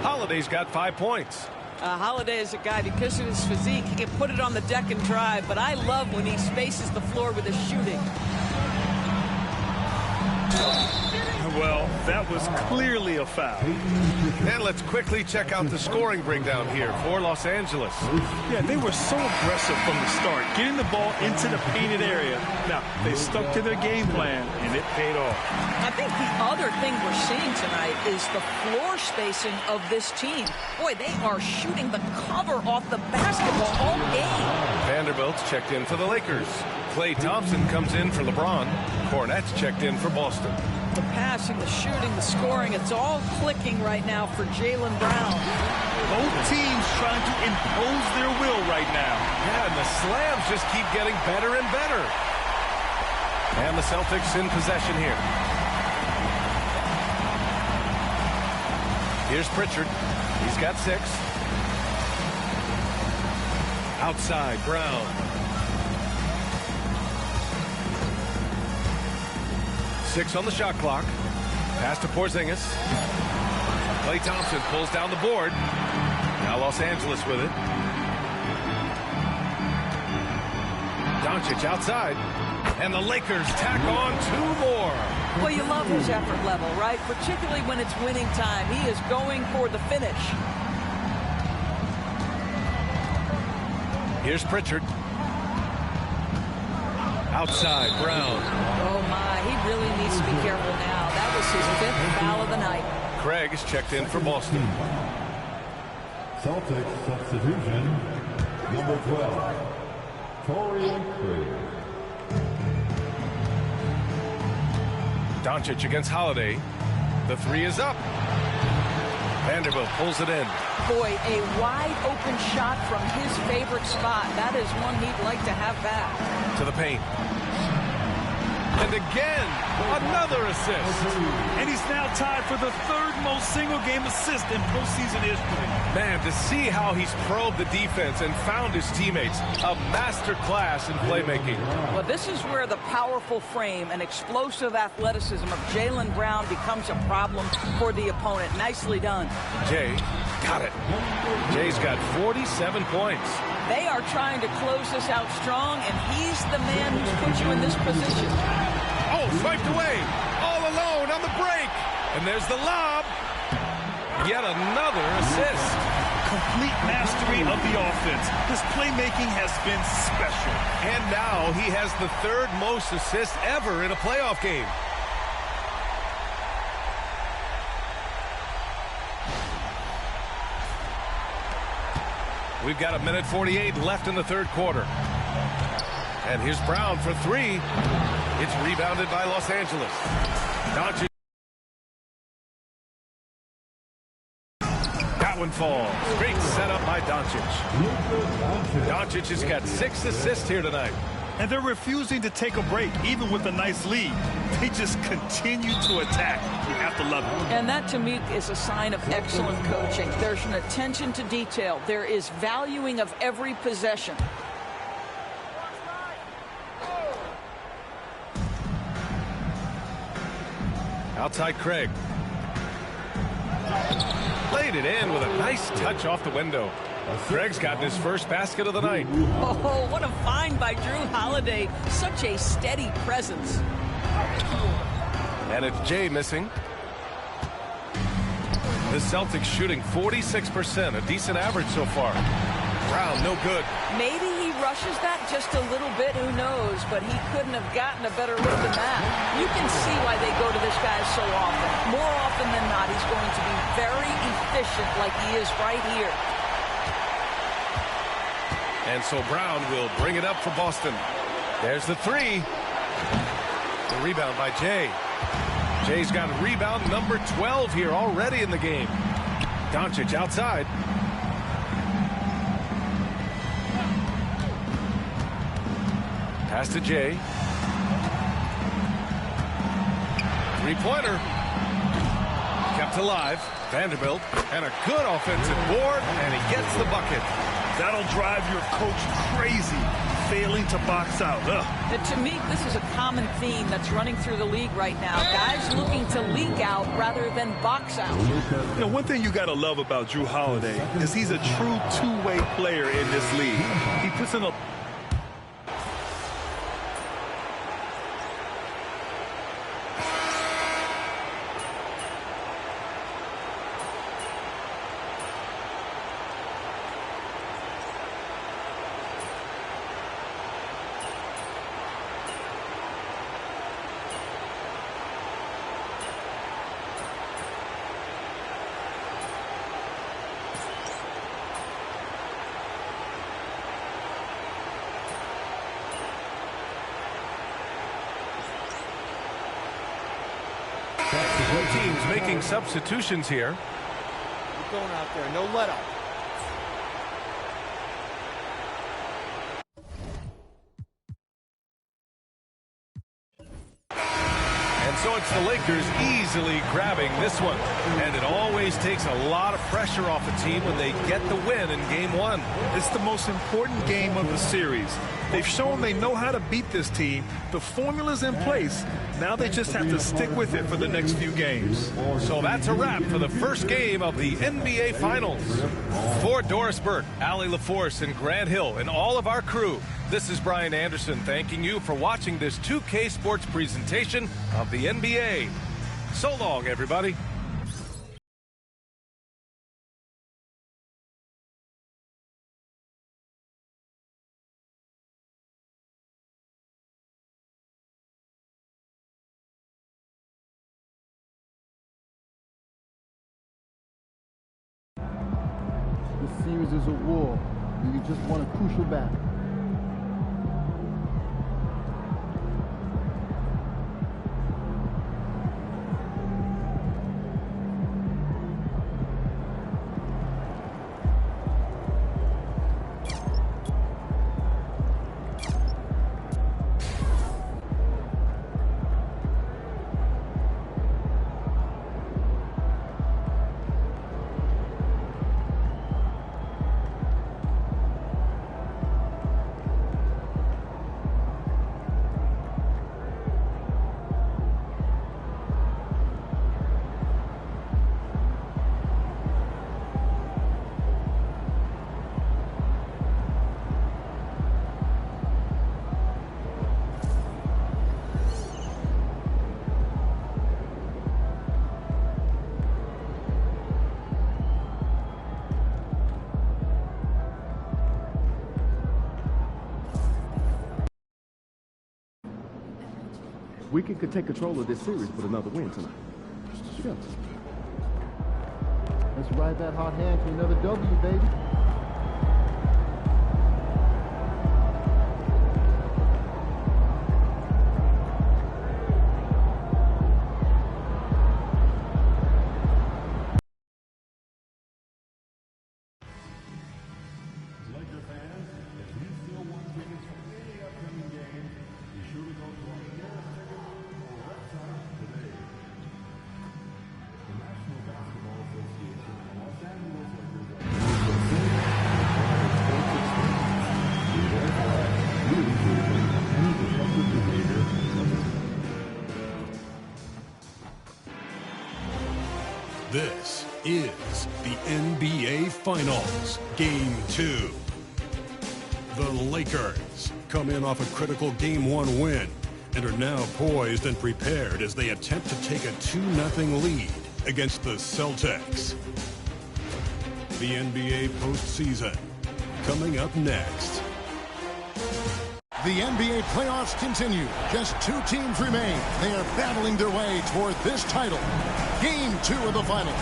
Holiday's got 5 points. Holiday is a guy, because of his physique, he can put it on the deck and drive, but I love when he spaces the floor with his shooting. Well, that was clearly a foul. And let's quickly check out the scoring breakdown here for Los Angeles. Yeah, they were so aggressive from the start, getting the ball into the painted area. Now, they stuck to their game plan, and it paid off. I think the other thing we're seeing tonight is the floor spacing of this team. Boy, they are shooting the cover off the basketball all game. Vanderbilt's checked in for the Lakers. Klay Thompson comes in for LeBron. Cornette's checked in for Boston. The passing, the shooting, the scoring, it's all clicking right now for Jaylen Brown. Both teams trying to impose their will right now. Yeah, and the slams just keep getting better and better. And the Celtics in possession here. Here's Pritchard. He's got 6. Outside, Brown. 6 on the shot clock. Pass to Porzingis. Klay Thompson pulls down the board. Now Los Angeles with it. Doncic outside. And the Lakers tack on 2 more. Well, you love his effort level, right? Particularly when it's winning time. He is going for the finish. Here's Pritchard. Outside, Brown. Oh, my. He really needs to be careful now. That was his 5th foul of the night. Craig is checked in for Boston. Celtics substitution, number 12, Torrey Craig. Doncic against Holiday. The three is up. Vanderbilt pulls it in. Boy, a wide-open shot from his favorite spot. That is one he'd like to have back. To the paint. And again, another assist. And he's now tied for the 3rd most single-game assist in postseason history. Man, to see how he's probed the defense and found his teammates. A master class in playmaking. Well, this is where the powerful frame and explosive athleticism of Jaylen Brown becomes a problem for the opponent. Nicely done. Jay got it. Jay's got 47 points. They are trying to close this out strong, and he's the man who's put you in this position. Oh, swiped away. All alone on the break. And there's the lob. Yet another assist. Complete mastery of the offense. His playmaking has been special. And now he has the 3rd most assists ever in a playoff game. We've got 1:48 left in the third quarter. And here's Brown for 3. It's rebounded by Los Angeles. Doncic. Got that one falls. Great setup by Doncic. Doncic has got 6 assists here tonight. And they're refusing to take a break, even with a nice lead. They just continue to attack. You have to love it. And that, to me, is a sign of excellent coaching. There's an attention to detail. There is valuing of every possession. Outside Craig. Laid it in with a nice touch off the window. Craig's gotten his first basket of the night. Oh, what a find by Drew Holiday. Such a steady presence. And it's Jay missing. The Celtics shooting 46%, a decent average so far. Brown, no good. Maybe he rushes that just a little bit, who knows, but he couldn't have gotten a better look than that. You can see why they go to this guy so often. More often than not, he's going to be very efficient like he is right here. And so Brown will bring it up for Boston. There's the 3. The rebound by Jay. Jay's got rebound number 12 here already in the game. Doncic outside. Pass to Jay. 3-pointer. Kept alive. Vanderbilt. And a good offensive board. And he gets the bucket. That'll drive your coach crazy, failing to box out. And to me, this is a common theme that's running through the league right now. Guys looking to leak out rather than box out. You know, one thing you got to love about Drew Holiday is he's a true two-way player in this league. He puts in a... Both teams making substitutions here. Keep going out there. No let up. And so it's the Lakers easily grabbing this one. And it always takes a lot of pressure off a team when they get the win in Game 1. It's the most important game of the series. They've shown they know how to beat this team. The formula's in place. Now they just have to stick with it for the next few games. So that's a wrap for the first game of the NBA Finals. For Doris Burke, Allie LaForce, and Grant Hill, and all of our crew, this is Brian Anderson thanking you for watching this 2K Sports presentation of the NBA. So long, everybody. This series is a war. You just won a crucial battle. We could take control of this series with another win tonight. Sure. Let's ride that hot hand to another W, baby. This is the NBA Finals, Game 2. The Lakers come in off a critical Game 1 win and are now poised and prepared as they attempt to take a 2-0 lead against the Celtics. The NBA postseason coming up next. The NBA playoffs continue. Just 2 teams remain. They are battling their way toward this title. Game 2 of the finals.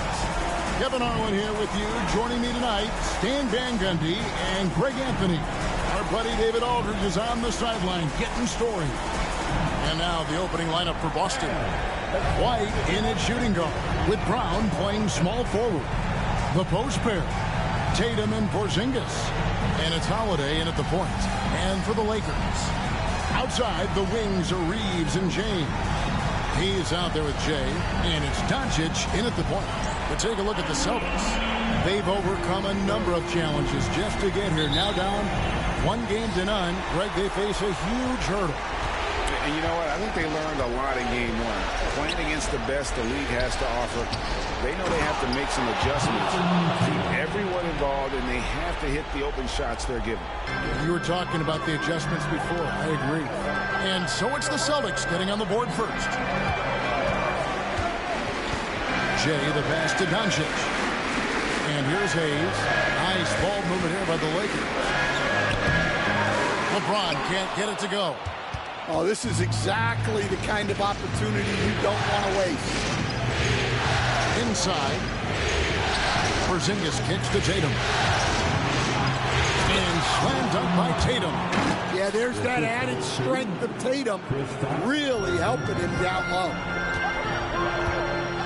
Kevin Harlan here with you. Joining me tonight, Stan Van Gundy and Greg Anthony. Our buddy David Aldridge is on the sideline getting stories. And now the opening lineup for Boston. White in at shooting guard, with Brown playing small forward. The post pair, Tatum and Porzingis. And it's Holiday in at the point. And for the Lakers, outside the wings are Reeves and James. He's out there with Jay. And it's Doncic in at the point. But take a look at the Celtics. They've overcome a number of challenges just to get here. Now down 1-0. Greg, they face a huge hurdle. And you know what? I think they learned a lot in Game 1. Playing against the best the league has to offer, they know they have to make some adjustments, keep everyone involved, and they have to hit the open shots they're given. You were talking about the adjustments before. I agree. And so it's the Celtics getting on the board first. Jay, the pass to Doncic. And here's Hayes. Nice ball movement here by the Lakers. LeBron can't get it to go. Oh, this is exactly the kind of opportunity you don't want to waste. Inside. Porzingis kicks to Tatum. And slam dunk by Tatum. Yeah, there's that added strength of Tatum really helping him down low.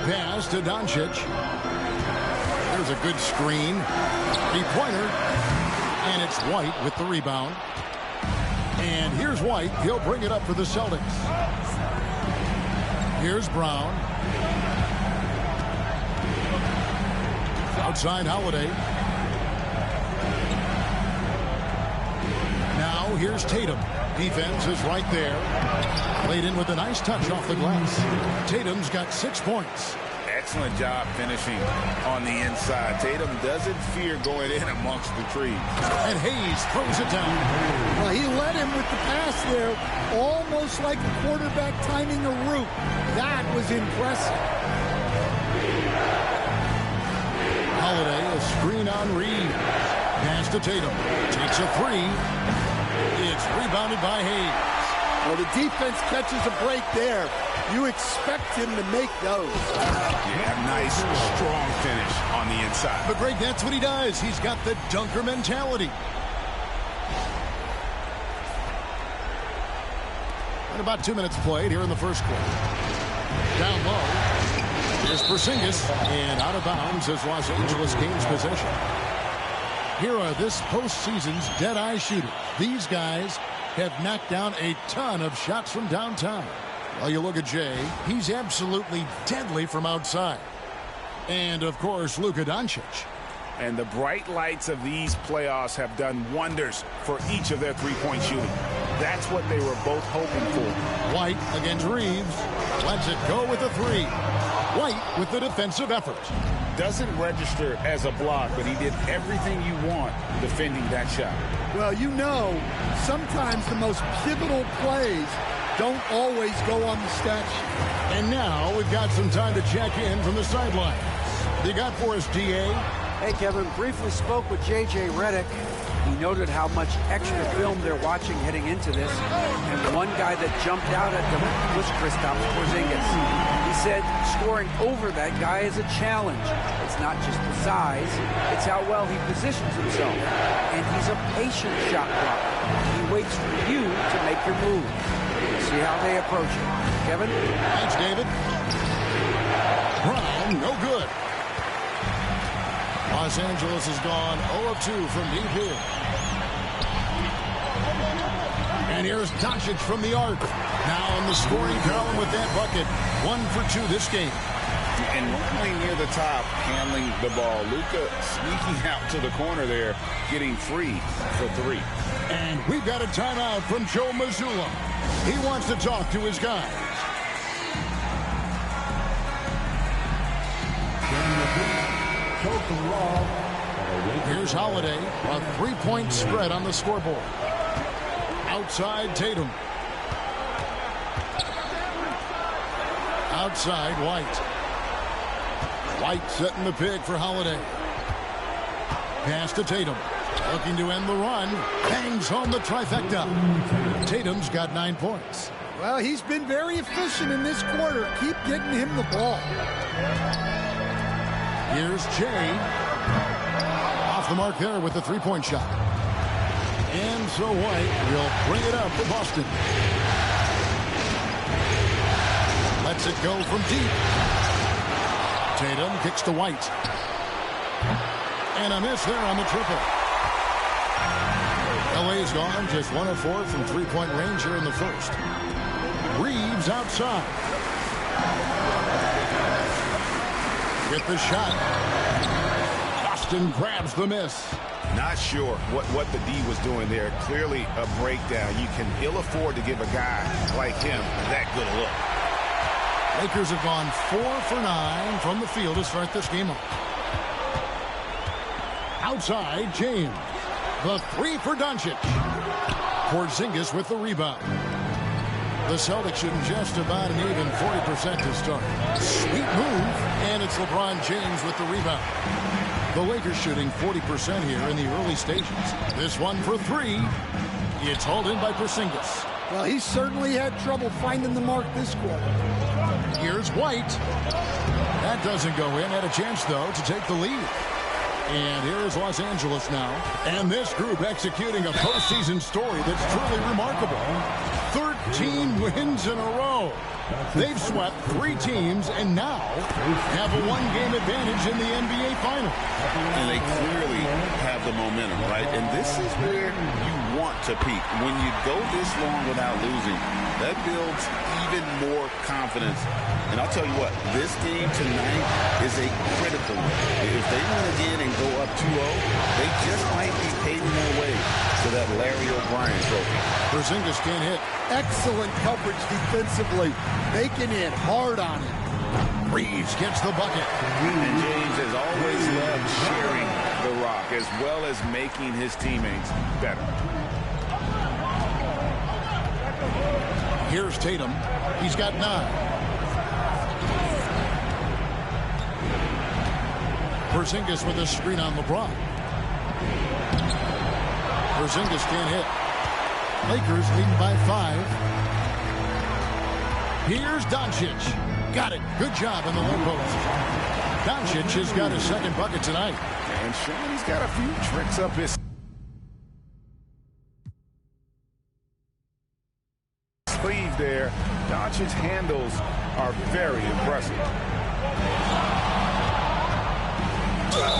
Pass to Doncic. There's a good screen. Three-pointer. And it's White with the rebound. And here's White. He'll bring it up for the Celtics. Here's Brown. Outside Holiday. Now here's Tatum. Defense is right there. Played in with a nice touch off the glass. Tatum's got 6 points. Excellent job finishing on the inside. Tatum doesn't fear going in amongst the trees. And Hayes throws it down. Well, he led him with the pass there, almost like a quarterback timing a route. That was impressive. Holiday, a screen on Reeves. Pass to Tatum. Takes a 3. It's rebounded by Hayes. Well, the defense catches a break there. You expect him to make those. Yeah, nice, strong finish on the inside. But Greg, that's what he does. He's got the dunker mentality. And about 2 minutes played here in the first quarter. Down low. Here's Porzingis. And out of bounds as Los Angeles gains possession. Here are this postseason's dead-eye shooters. These guys have knocked down a ton of shots from downtown. Well, you look at Jay, he's absolutely deadly from outside. And, of course, Luka Doncic. And the bright lights of these playoffs have done wonders for each of their three-point shooting. That's what they were both hoping for. White against Reeves. Lets it go with a 3. White with the defensive effort. Doesn't register as a block, but he did everything you want defending that shot. Well, you know, sometimes the most pivotal plays don't always go on the stat sheet. And now we've got some time to check in from the sidelines. You got for us, D.A.? Hey, Kevin, briefly spoke with J.J. Redick. He noted how much extra film they're watching heading into this. And one guy that jumped out at them was Kristaps Porzingis. He said scoring over that guy is a challenge. It's not just the size, it's how well he positions himself. And he's a patient shot blocker. He waits for you to make your move. See how they approach it. Kevin? Thanks, David. Brown, no good. Los Angeles has gone 0 of 2 from deep here. And here's Doncic from the arc. Now in the scoring column with that bucket. 1 for 2 this game. And normally near the top, handling the ball. Luka sneaking out to the corner there, getting free for 3. And we've got a timeout from Joe Mazzulla. He wants to talk to his guys. Here's Holiday. A 3-point spread on the scoreboard. Outside Tatum. Outside White. White setting the pick for Holiday. Pass to Tatum. Looking to end the run. Bangs home the trifecta. Tatum's got 9 points. Well, he's been very efficient in this quarter. Keep getting him the ball. Here's Jay. Off the mark there with the 3-point shot. And so White will bring it up for Boston. Lets it go from deep. Tatum kicks to White. And a miss there on the triple. LA's gone just 1 of 4 from 3-point range here in the first. Reeves outside. With the shot. Boston grabs the miss. Not sure what the D was doing there. Clearly a breakdown. You can ill afford to give a guy like him that good a look. Lakers have gone 4 for 9 from the field to start this game off. Outside, James. The 3 for Doncic. Porzingis with the rebound. The Celtics shooting just about an even 40% to start. Sweet move, and it's LeBron James with the rebound. The Lakers shooting 40% here in the early stages. This one for 3. It's hauled in by Porzingis. Well, he certainly had trouble finding the mark this quarter. Here's White. That doesn't go in. Had a chance, though, to take the lead. And here is Los Angeles now. And this group executing a postseason story that's truly remarkable. 13 wins in a row. They've swept 3 teams and now have a 1-game advantage in the NBA Finals. And they clearly have the momentum, right? And this is where you want to peak. When you go this long without losing, that builds even more confidence. And I'll tell you what, this game tonight is a critical one. If they win again and go up 2-0, they just might be paving their way to that Larry O'Brien trophy. Porzingis can't hit. Excellent coverage defensively. Making it hard on him. Reeves gets the bucket. And James has always loved sharing the rock as well as making his teammates better. Here's Tatum. He's got 9. Porzingis with a screen on LeBron. Porzingis can't hit. Lakers leading by 5. Here's Doncic. Got it. Good job in the low post. Doncic has got his 2nd bucket tonight. And Sean, he's got a few tricks up his sleeve there. Doncic's handles are very impressive.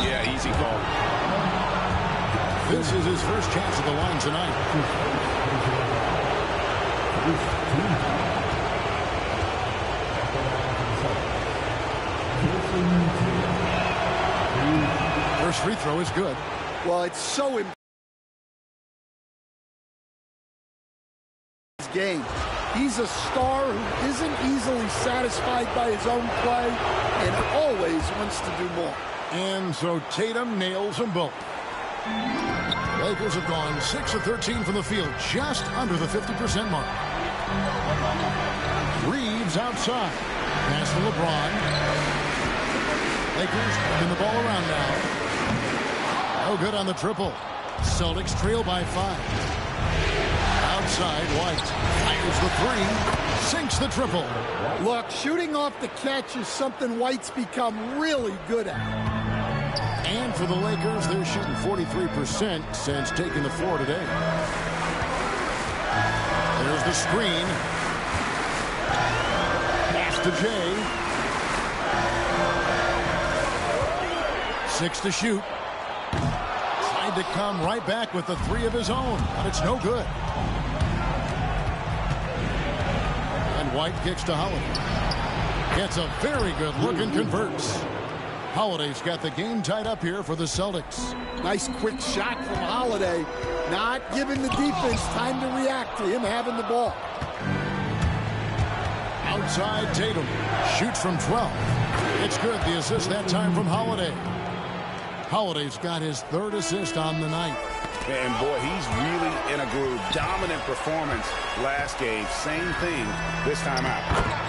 Yeah, easy call. This is his first chance at the line tonight. First free throw is good. Well, it's so important. Game. He's a star who isn't easily satisfied by his own play and always wants to do more. And so Tatum nails them both. Lakers have gone 6 of 13 from the field, just under the 50% mark. Reeves outside. Pass to LeBron. Lakers moving the ball around now. No good on the triple. Celtics trail by 5. Outside, White fires the 3, sinks the triple. Look, shooting off the catch is something White's become really good at. And for the Lakers, they're shooting 43% since taking the floor today. There's the screen. Pass to Jay. 6 to shoot. Tried to come right back with the 3 of his own, but it's no good. And White kicks to Holiday. Gets a very good look and converts. Holiday's got the game tied up here for the Celtics. Nice quick shot from Holiday. Not giving the defense time to react to him having the ball. Outside Tatum. Shoots from 12. It's good. The assist that time from Holiday. Holiday's got his 3rd assist on the night. And boy, he's really in a groove. Dominant performance last game. Same thing this time out.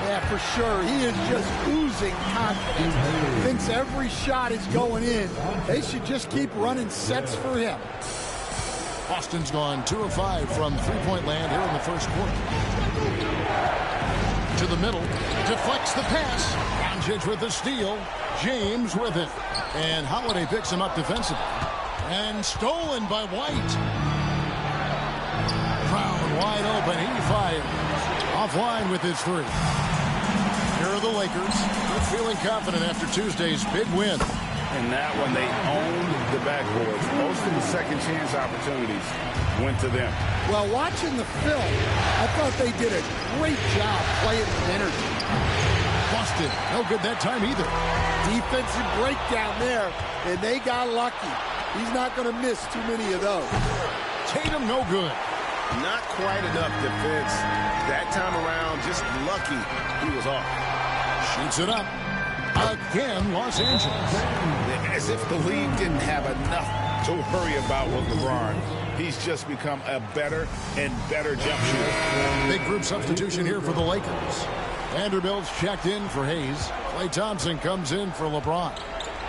Yeah, for sure. He is just oozing confidence. Thinks every shot is going in. They should just keep running sets for him. Boston's gone 2 of 5 from three-point land here in the first quarter. To the middle. Deflects the pass. Doncic with the steal. James with it. And Holiday picks him up defensively. And stolen by White. Brown wide open. He fires. Offline with his 3. Here are the Lakers. They're feeling confident after Tuesday's big win. And that one, they owned the backboards. Most of the second chance opportunities went to them. Well, watching the film, I thought they did a great job playing with energy. Boston, no good that time either. Defensive breakdown there, and they got lucky. He's not going to miss too many of those. Tatum, no good. Not quite enough defense. That time around, just lucky he was off. Shoots it up. Again, Los Angeles. As if the league didn't have enough to worry about with LeBron. He's just become a better and better jump shooter. Big group substitution here for the Lakers. Vanderbilt's checked in for Hayes. Klay Thompson comes in for LeBron.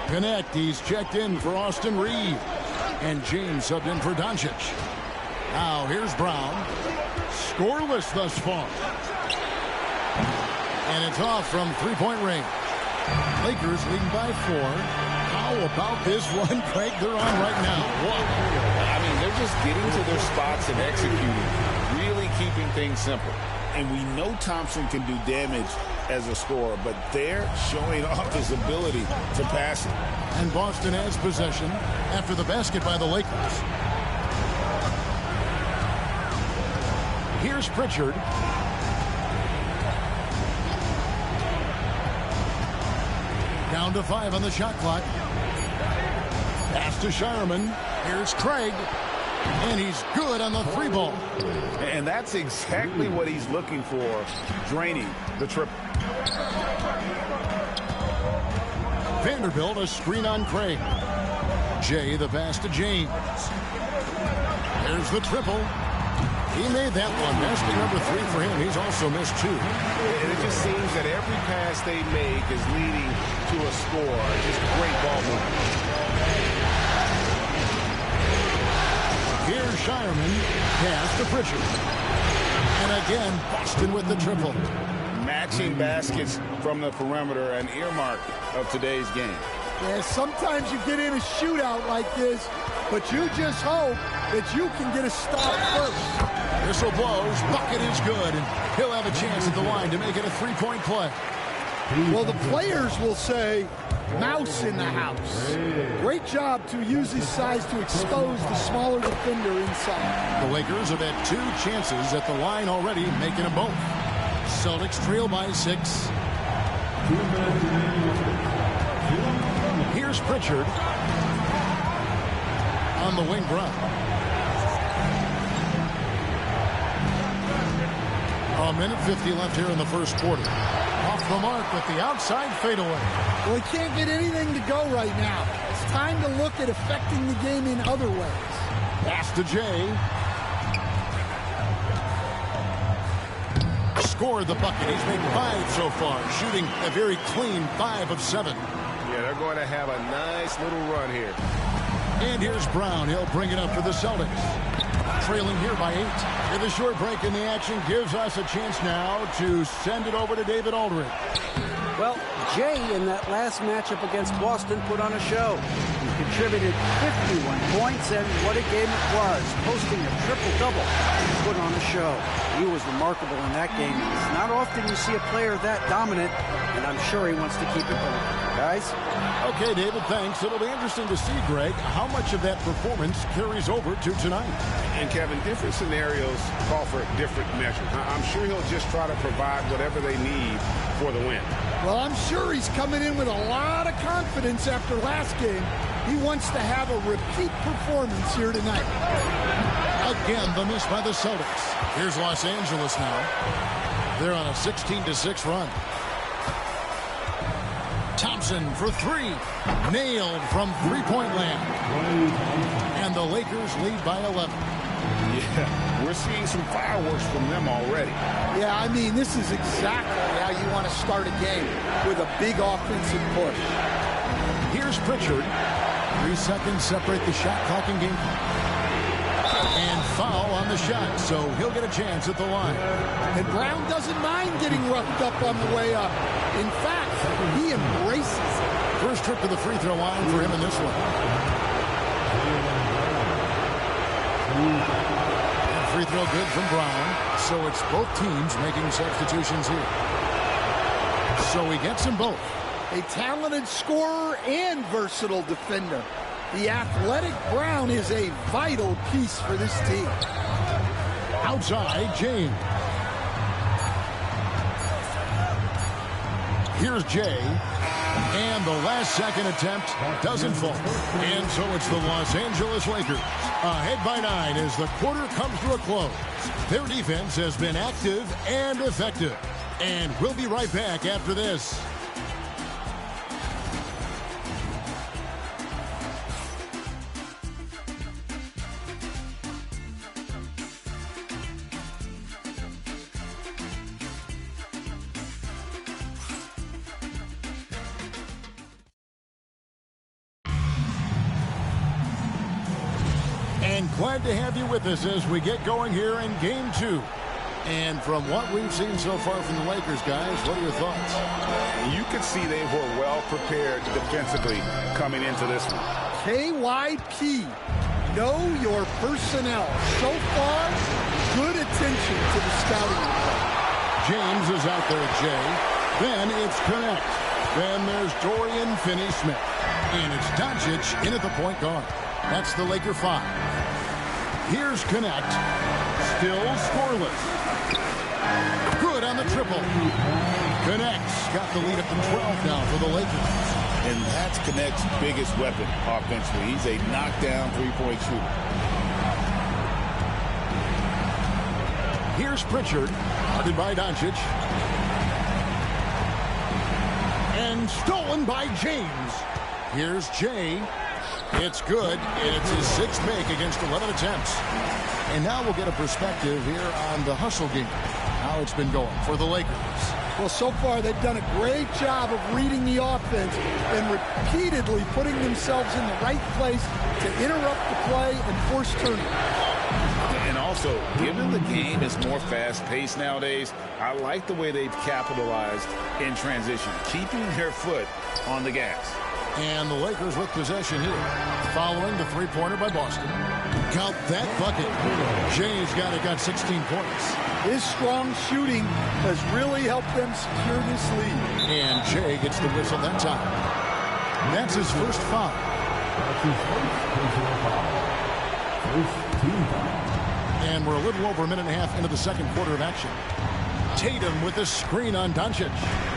Connect, he's checked in for Austin Reeves. And James subbed in for Doncic. Now here's Brown. Scoreless thus far. And it's off from three-point range. Lakers leading by 4. How about this one, Craig? They're on right now. I mean, they're just getting to their spots and executing. Really keeping things simple. And we know Thompson can do damage as a scorer, but they're showing off his ability to pass it. And Boston has possession after the basket by the Lakers. Here's Pritchard. Down to 5 on the shot clock. Pass to Shireman. Here's Craig. And he's good on the 3 ball. And that's exactly what he's looking for, draining the triple. Vanderbilt, a screen on Craig. Jay, the pass to James. There's the triple. He made that one. Basket number 3 for him. He's also missed 2. And it just seems that every pass they make is leading to a score. Just great ball movement. Here's Shireman. Pass to Pritchard. And again, Boston with the triple. Matching baskets from the perimeter, an earmark of today's game. Yeah, sometimes you get in a shootout like this, but you just hope that you can get a stop first. Whistle blows. Bucket is good. And he'll have a chance at the line to make it a 3-point play. Well, the players will say, mouse in the house. Great job to use his size to expose the smaller defender inside. The Lakers have had 2 chances at the line already, making them both. Celtics trail by 6. Here's Pritchard on the wing. Brown. A minute 50 left here in the first quarter. Off the mark with the outside fadeaway. Well, he can't get anything to go right now. It's time to look at affecting the game in other ways. Pass to Jay. Scored the bucket. He's made 5 so far, shooting a very clean 5 of 7. Yeah, they're going to have a nice little run here. And here's Brown. He'll bring it up for the Celtics. Trailing here by 8. And the short break in the action gives us a chance now to send it over to David Aldridge. Well, Jay in that last matchup against Boston put on a show. He contributed 51 points, and what a game it was. Posting a triple-double, put on a show. He was remarkable in that game. It's not often you see a player that dominant, and I'm sure he wants to keep it going. Guys? Okay, David, thanks. It'll be interesting to see, Greg, how much of that performance carries over to tonight. And, Kevin, different scenarios call for different measures. I'm sure he'll just try to provide whatever they need for the win. Well, I'm sure he's coming in with a lot of confidence after last game. He wants to have a repeat performance here tonight. Again, the miss by the Celtics. Here's Los Angeles now. They're on a 16-6 run. Thompson for three. Nailed from three-point land. And the Lakers lead by 11. Yeah, we're seeing some fireworks from them already. Yeah, I mean, this is exactly how you want to start a game, with a big offensive push. Here's Pritchard. 3 seconds separate the shot clock and game clock. And foul on the shot, so he'll get a chance at the line. And Brown doesn't mind getting roughed up on the way up. In fact, he embraces it. First trip to the free throw line for him in this one. And free throw good from Brown, so it's both teams making substitutions here. So he gets them both. A talented scorer and versatile defender. The athletic Brown is a vital piece for this team. Outside, James. Here's Jay. And the last second attempt doesn't fall. And so it's the Los Angeles Lakers ahead by 9 as the quarter comes to a close. Their defense has been active and effective. And we'll be right back after this. Glad to have you with us as we get going here in Game 2. And from what we've seen so far from the Lakers, guys, what are your thoughts? You could see they were well prepared defensively coming into this one. KYP, know your personnel. So far, good attention to the scouting report. James is out there, Jay. Then it's Connect. Then there's Dorian Finney-Smith. And it's Doncic in at the point guard. That's the Laker 5. Here's Connect. Still scoreless. Good on the triple. Connect's got the lead up to 12 now for the Lakers. And that's Connect's biggest weapon offensively. He's a knockdown three-point shooter. Here's Pritchard. Guarded by Doncic. And stolen by James. Here's Jay. It's good, and it's his 6th make against 11 attempts. And now we'll get a perspective here on the hustle game, how it's been going for the Lakers. Well, so far they've done a great job of reading the offense and repeatedly putting themselves in the right place to interrupt the play and force turnovers. And also, given the game is more fast-paced nowadays, I like the way they've capitalized in transition, keeping their foot on the gas. And the Lakers with possession here. Following the three-pointer by Boston. Count that bucket. Jay's got 16 points. His strong shooting has really helped them secure this lead. And Jay gets the whistle that time. That's his first foul. And we're a little over a minute and a half into the second quarter of action. Tatum with the screen on Doncic.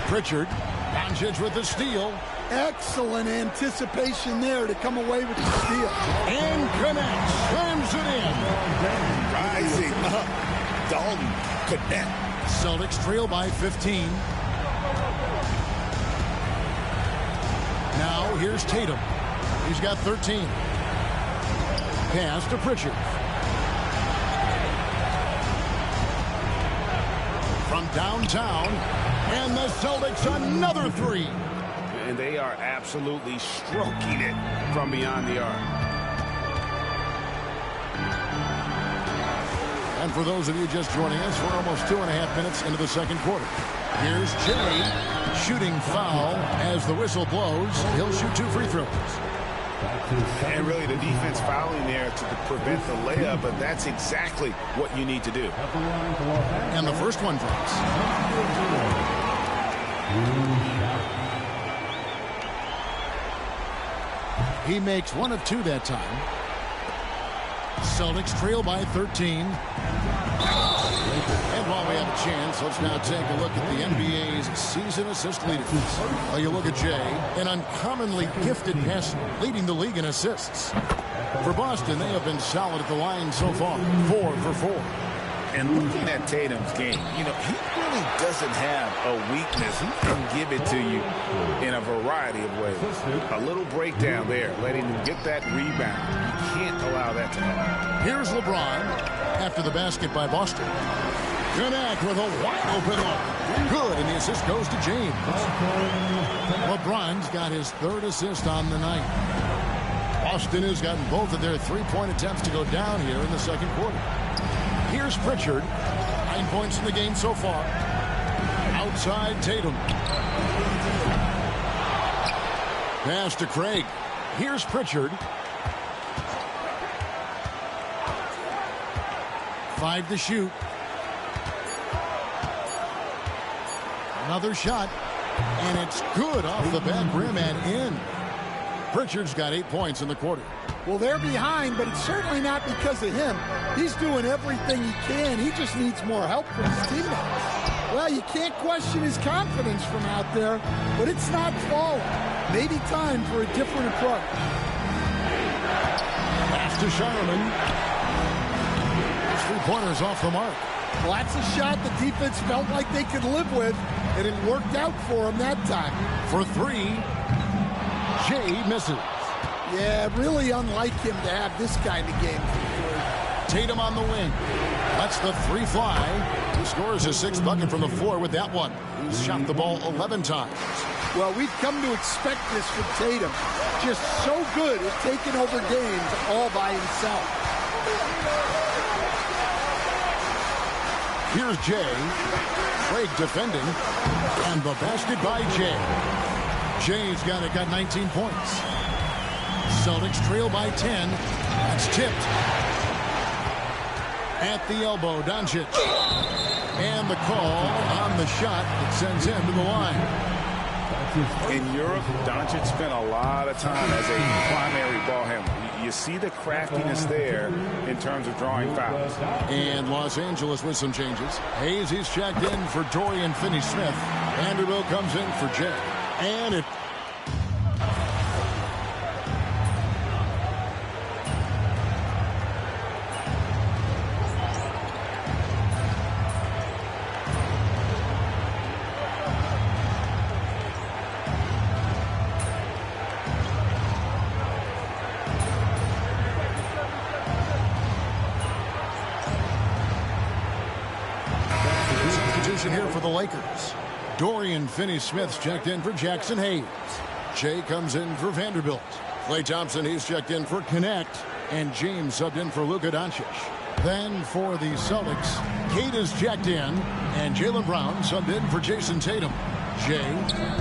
Pritchard. Doncic with the steal. Excellent anticipation there to come away with the steal. And Connect slams it in. Rising up. Dalton Connect. Celtics trail by 15. Now here's Tatum. He's got 13. Pass to Pritchard. From downtown. And the Celtics another 3. And they are absolutely stroking it from beyond the arc. And for those of you just joining us, we're almost 2.5 minutes into the second quarter. Here's Jay shooting foul as the whistle blows. He'll shoot 2 free throws. And really the defense fouling there to prevent the layup, but that's exactly what you need to do. And the first one drops. He makes 1 of 2 that time. Celtics trail by 13. And while we have a chance, let's now take a look at the NBA's season assist leaders. Well, you look at Jay, an uncommonly gifted passer, leading the league in assists. For Boston, they have been solid at the line so far, 4 for 4. And looking at Tatum's game, he really doesn't have a weakness. He can give it to you in a variety of ways. A little breakdown there, letting him get that rebound. You can't allow that to happen. Here's LeBron after the basket by Boston. Connect with a wide open look. Good, and the assist goes to James. LeBron's got his 3rd assist on the night. Boston has gotten both of their 3-point attempts to go down here in the 2nd quarter. Here's Pritchard. 9 points in the game so far. Outside Tatum. Pass to Craig. Here's Pritchard. 5 to shoot. Another shot. And it's good off the back rim and in. Pritchard's got 8 points in the quarter. Well, they're behind, but it's certainly not because of him. He's doing everything he can. He just needs more help from his teammates. Well, you can't question his confidence from out there, but it's not falling. Maybe time for a different approach. Pass to Sharman. 3-pointers off the mark. Well, that's a shot the defense felt like they could live with, and it worked out for him that time. For 3, Jay misses. Yeah, really unlike him to have this kind of game. Tatum on the wing. Lets the 3 fly. He scores his 6th bucket from the floor with that one. He's shot the ball 11 times. Well, we've come to expect this from Tatum. Just so good at taking over games all by himself. Here's Jay. Craig defending. And the basket by Jay. Jay's got 19 points. Celtics trail by 10. That's tipped. At the elbow, Doncic. And the call on the shot that sends him to the line. In Europe, Doncic spent a lot of time as a primary ball handler. You see the craftiness there in terms of drawing fouls. And Los Angeles with some changes. Hayes is checked in for Dorian Finney-Smith. Vanderbilt comes in for Jay. And it... here for the Lakers. Dorian Finney-Smith's checked in for Jackson Hayes. Jay comes in for Vanderbilt. Klay Thompson, he's checked in for Connect. And James subbed in for Luka Doncic. Then for the Celtics, Kate is checked in. And Jaylen Brown subbed in for Jason Tatum. Jay,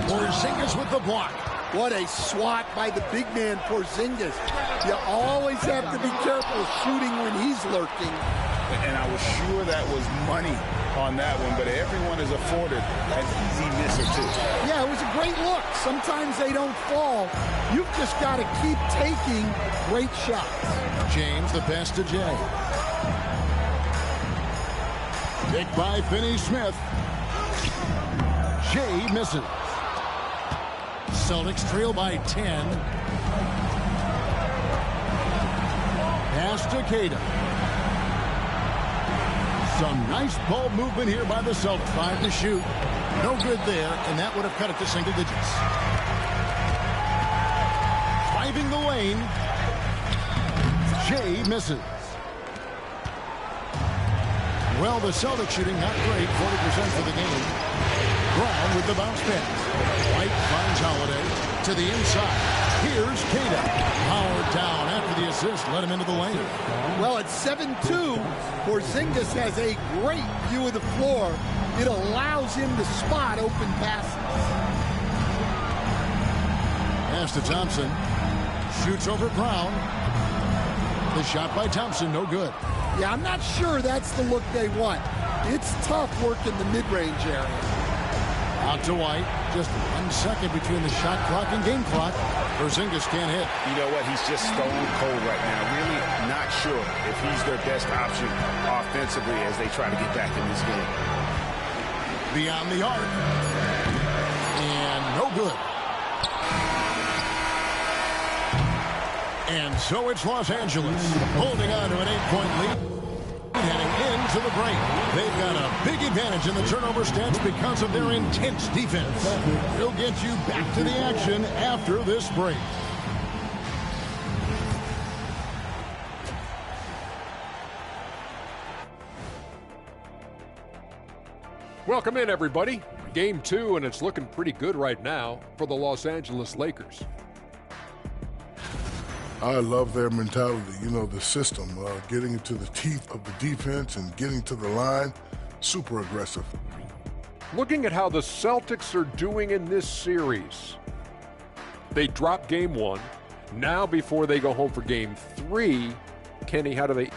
Porzingis with the block. What a swat by the big man Porzingis. You always have to be careful shooting when he's lurking. And I was sure that was money on that one, but everyone is afforded an easy miss or two. Yeah, it was a great look. Sometimes they don't fall. You've just got to keep taking great shots. James, the pass to Jay. Picked by Finney-Smith. Jay misses. Celtics trail by 10. Pass to Kata. Some nice ball movement here by the Celtics. 5 to shoot. No good there, and that would have cut it to single digits. Driving the lane. Jay misses. Well, the Celtics shooting not great, 40% for the game. Brown with the bounce pass. White finds Holiday to the inside. Here's Kata. Powered down after the assist. Let him into the lane. Well, at 7-2, Porzingis has a great view of the floor. It allows him to spot open passes. Pass to Thompson. Shoots over Brown. The shot by Thompson, no good. Yeah, I'm not sure that's the look they want. It's tough working the mid-range area. Out to White. Just 1 second between the shot clock and game clock. Porzingis can't hit. You know what? He's just stone cold right now. Really not sure if he's their best option offensively as they try to get back in this game. Beyond the arc. And no good. And so it's Los Angeles holding on to an 8-point lead. Heading into to the break. They've got a big advantage in the turnover stats because of their intense defense. We'll get you back to the action after this break. Welcome in, everybody. Game 2, and it's looking pretty good right now for the Los Angeles Lakers. I love their mentality, you know, the system, getting into the teeth of the defense and getting to the line, super aggressive. Looking at how the Celtics are doing in this series. They dropped game 1. Now before they go home for game 3, Kenny, how do they...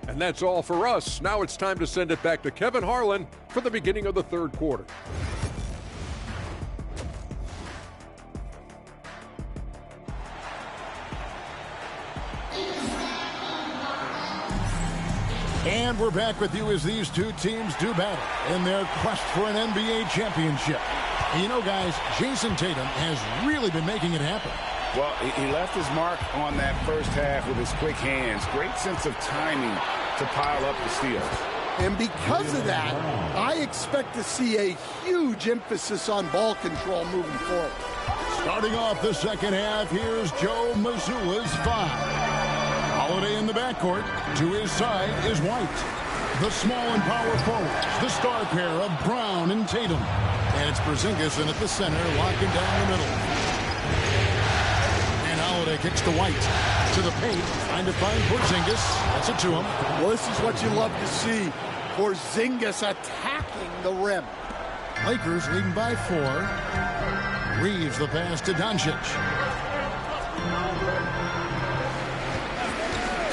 And that's all for us. Now it's time to send it back to Kevin Harlan for the beginning of the third quarter. And we're back with you as these two teams do battle in their quest for an NBA championship. And you know, guys, Jason Tatum has really been making it happen. Well, he left his mark on that first half with his quick hands. Great sense of timing to pile up the steals. And because of that, I expect to see a huge emphasis on ball control moving forward. Starting off the second half, here's Joe Mazzulla's 5. Holiday in the backcourt. To his side is White. The small and power forwards, the star pair of Brown and Tatum. And it's Porzingis in at the center, locking down the middle. And Holiday kicks to White. To the paint, trying to find Porzingis. That's it to him. Well, this is what you love to see. Porzingis attacking the rim. Lakers leading by 4. Reeves the pass to Doncic.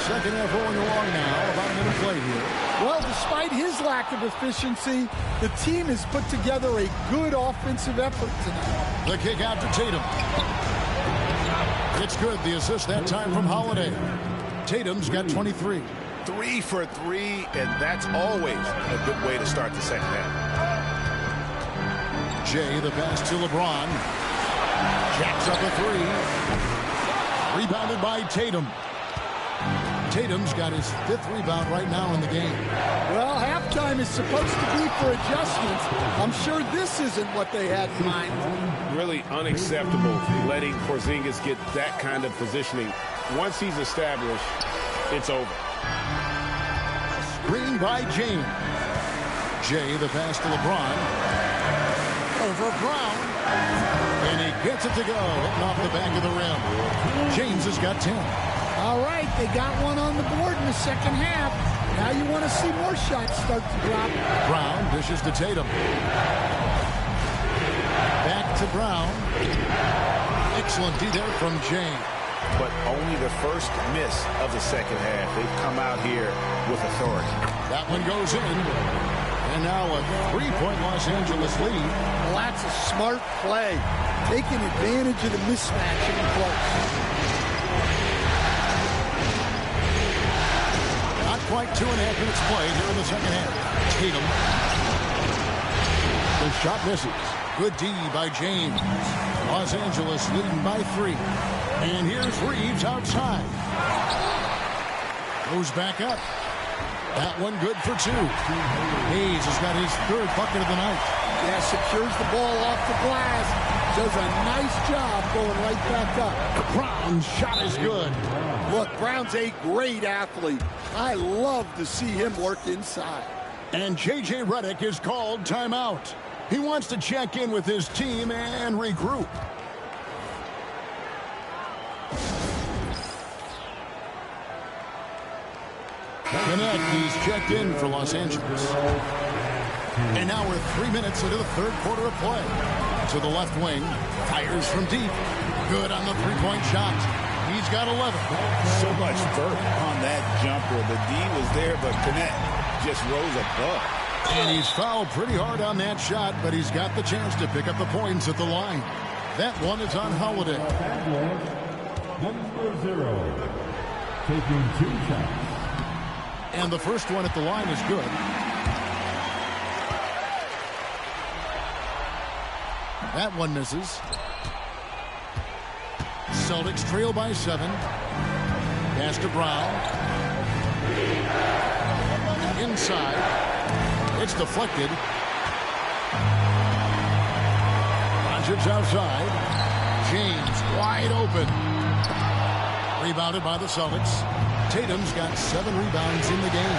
Second half rolling along now. About a minute played here. Well, despite his lack of efficiency, the team has put together a good offensive effort tonight. The kick out to Tatum. It's good. The assist that time from Holiday. Tatum's got 23. 3 for 3, and that's always a good way to start the second half. Jay, the pass to LeBron. Jacks up a 3. Rebounded by Tatum. Tatum's got his 5th rebound right now in the game. Well, halftime is supposed to be for adjustments. I'm sure this isn't what they had in mind. Really unacceptable letting Porzingis get that kind of positioning. Once he's established, it's over. Screen by James. Jay, the pass to LeBron. Over Brown. And he gets it to go, hitting off the back of the rim. James has got 10. All right, they got one on the board in the second half. Now you want to see more shots start to drop. Brown dishes to Tatum. Back to Brown. Excellent D there from James. But only the first miss of the second half. They've come out here with authority. That one goes in. And now a 3-point Los Angeles lead. Well, that's a smart play. Taking advantage of the mismatch in close. Quite 2.5 minutes played here in the second half. Tatum. The shot misses. Good D by James. Los Angeles leading by 3. And here's Reeves outside. Goes back up. That one good for 2. Hayes has got his 3rd bucket of the night. Yeah, secures the ball off the glass. Does a nice job going right back up. Brown's shot is good. Look, Brown's a great athlete. I love to see him work inside. And J.J. Redick is called timeout. He wants to check in with his team and regroup. Connect, he's checked in for Los Angeles. And now we're 3 minutes into the third quarter of play. To the left wing, fires from deep. Good on the three-point shot. He's got 11. So much vert on that jumper. The D was there, but Connect just rose above. And he's fouled pretty hard on that shot, but he's got the chance to pick up the points at the line. That one is on Holiday. Number 0, taking 2 shots. And the first one at the line is good. That one misses. Celtics trail by 7. Pass to Brown. inside. It's deflected. Doncic outside. James wide open. Rebounded by the Celtics. Tatum's got 7 rebounds in the game.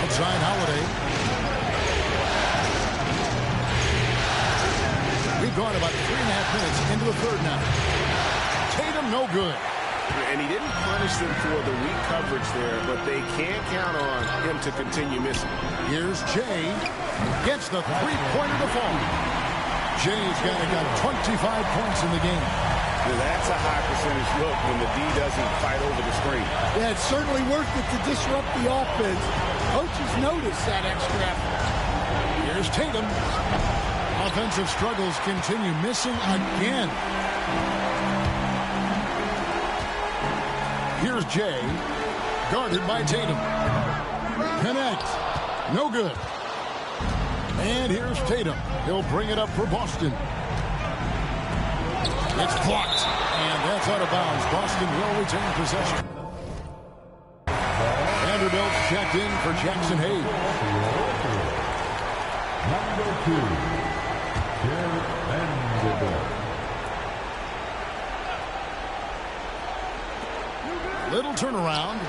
Outside Holiday. We've gone about 3.5 minutes into the third now. Tatum no good. And he didn't punish them for the weak coverage there, but they can't count on him to continue missing. Here's Jay. Gets the three-pointer to fall. Jay's got 25 points in the game. Now that's a high percentage look when the D doesn't fight over the screen. Yeah, it's certainly worth it to disrupt the offense. Coaches notice that extra effort. Here's Tatum. Offensive struggles continue. Missing again. Here's Jay. Guarded by Tatum. Connect. No good. And here's Tatum. He'll bring it up for Boston. It's blocked. And that's out of bounds. Boston will retain possession. Vanderbilt checked in for Jackson Hayes. Number 2, Vanderbilt. Little turnaround.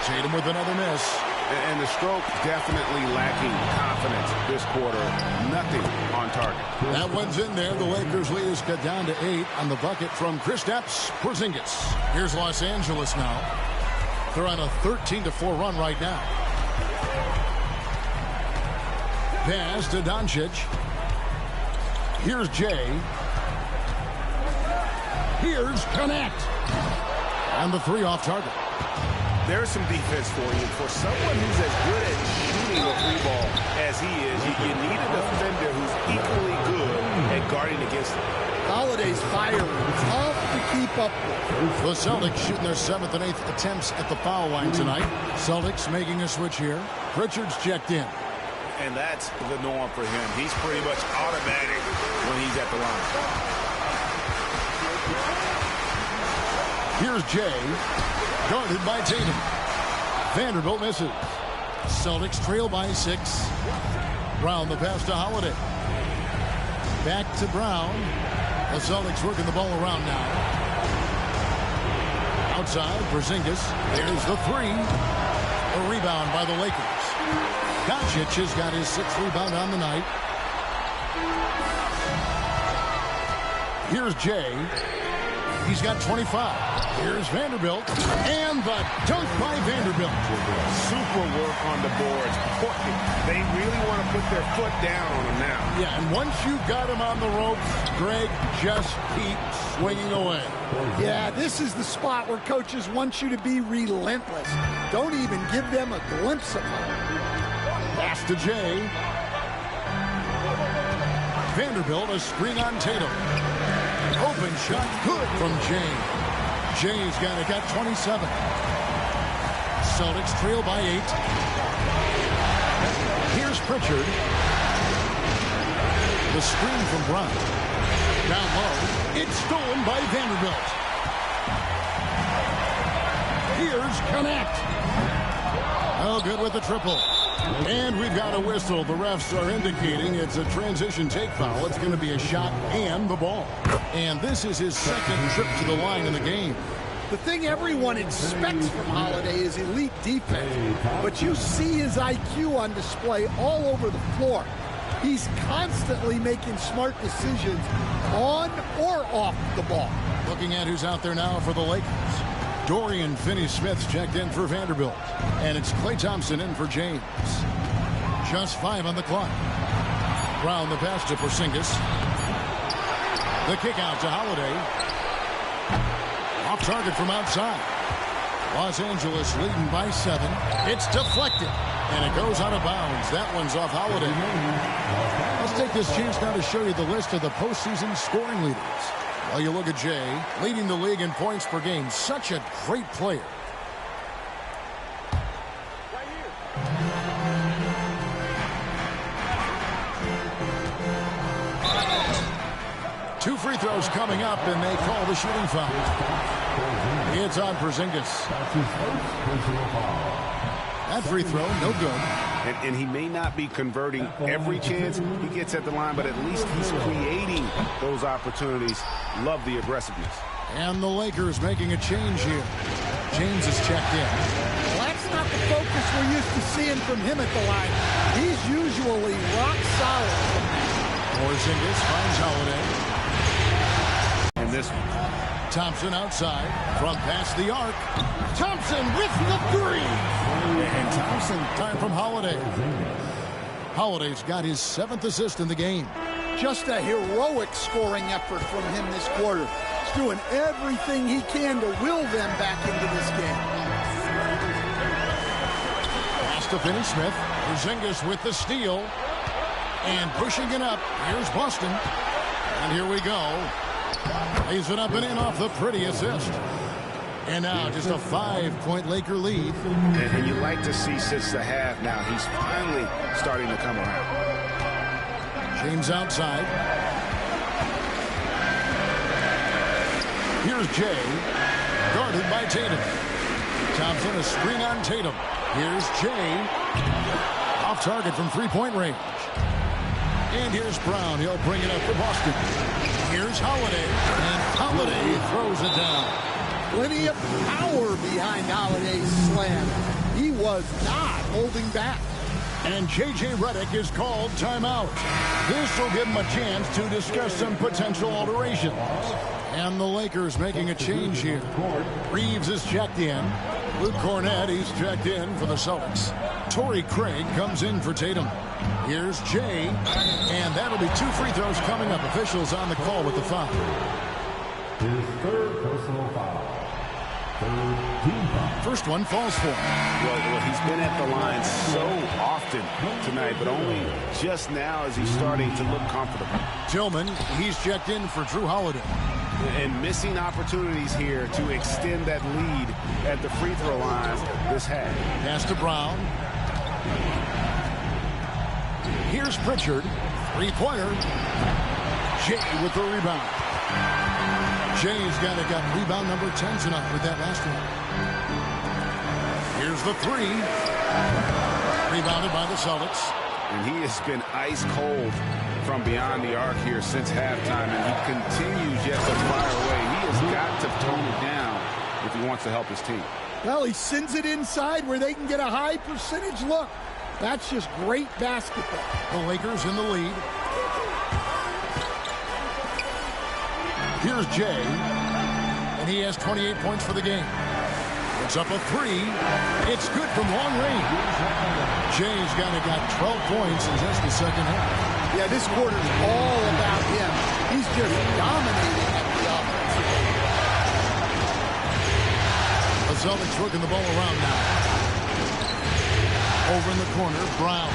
Tatum with another miss. And the stroke definitely lacking confidence this quarter. Nothing on target. That one's in there. The Lakers lead is cut down to 8 on the bucket from Kristaps Porzingis. Here's Los Angeles now. They're on a 13-4 run right now. Pass to Doncic. Here's Jay. Here's Connect. And the 3 off target. There's some defense for you. For someone who's as good at shooting a free ball as he is, you need a defender who's equally good at guarding against him. Holiday's firing. Tough to keep up with. The Celtics shooting their 7th and 8th attempts at the foul line tonight. Celtics making a switch here. Pritchard's checked in. And that's the norm for him. He's pretty much automatic when he's at the line. Here's Jay. Guarded by Tatum. Vanderbilt misses. Celtics trail by 6. Brown the pass to Holiday. Back to Brown. The Celtics working the ball around now. Outside, Porzingis. There's the 3. A rebound by the Lakers. Doncic has got his 6th rebound on the night. Here's Jay. He's got 25. Here's Vanderbilt. And the dunk by Vanderbilt. Super work on the boards. Boy, they really want to put their foot down on him now. Yeah, and once you got him on the ropes, Greg, just keep swinging away. Yeah, this is the spot where coaches want you to be relentless. Don't even give them a glimpse of hope. Pass to Jay. Vanderbilt a screen on Tatum. Open shot, good from Jay. Jay's got 27. Celtics trail by 8. Here's Pritchard. The screen from Brown. Down low. It's stolen by Vanderbilt. Here's Connect. Oh, good with the triple. And we've got a whistle. The refs are indicating it's a transition take foul. It's going to be a shot and the ball. And this is his 2nd trip to the line in the game. The thing everyone expects from Holiday is elite defense. But you see his IQ on display all over the floor. He's constantly making smart decisions on or off the ball. Looking at who's out there now for the Lakers. Dorian Finney-Smith's checked in for Vanderbilt. And it's Klay Thompson in for James. Just 5 on the clock. Brown the pass to Porzingis. The kick out to Holiday. Off target from outside. Los Angeles leading by 7. It's deflected. And it goes out of bounds. That one's off Holiday. Let's take this chance now to show you the list of the postseason scoring leaders. Well, you look at Jay, leading the league in points per game. Such a great player. Two free throws coming up, and they call the shooting foul. It's on Porzingis. That free throw, no good. And he may not be converting every chance he gets at the line, but at least he's creating those opportunities. Love the aggressiveness. And the Lakers making a change here. James is checked in. Well, that's not the focus we're used to seeing from him at the line. He's usually rock solid. Porzingis finds Holiday. And this one. Thompson outside from past the arc. Thompson with the three. And Thompson time from Holiday. Holiday's got his 7th assist in the game. Just a heroic scoring effort from him this quarter. He's doing everything he can to will them back into this game. Pass to Finney-Smith. Porzingis with the steal. And pushing it up. Here's Boston. And here we go. Lays it up and in off the pretty assist. And now just a 5-point Laker lead. And you like to see since the half now. He's finally starting to come around. James outside. Here's Jay. Guarded by Tatum. Thompson a screen on Tatum. Here's Jay. Off target from 3-point range. And here's Brown. He'll bring it up for Boston. Here's Holiday. And Holiday throws it down. Plenty of power behind Holiday's slam. He was not holding back. And J.J. Redick is called timeout. This will give him a chance to discuss some potential alterations. And the Lakers making a change here. Reeves is checked in. Luke Cornett, he's checked in for the Celtics. Torrey Craig comes in for Tatum. Here's Jay. And that'll be 2 free throws coming up. Officials on the call with the foul. His 3rd personal foul. 3rd team foul. First one falls for him. Well, he's been at the line so often tonight, but only just now is he starting to look comfortable. Tillman, he's checked in for Drew Holiday. And missing opportunities here to extend that lead at the free throw lines this half. Pass to Brown. Here's Pritchard. 3-pointer. Jay with the rebound. Jay's got rebound number 10 tonight with that last one. Here's the 3. Rebounded by the Celtics. And he has been ice cold from beyond the arc here since halftime, and he continues yet to fire away. He has got to tone it down if he wants to help his team. Well, he sends it inside where they can get a high percentage look. That's just great basketball. The Lakers in the lead. Here's Jay, and he has 28 points for the game. It's up a 3. It's good from long range. Jay's got 12 points in just the second half. Yeah, this quarter's all about him. He's just dominating at the offensive end. The Celtics working the ball around now. Over in the corner, Brown.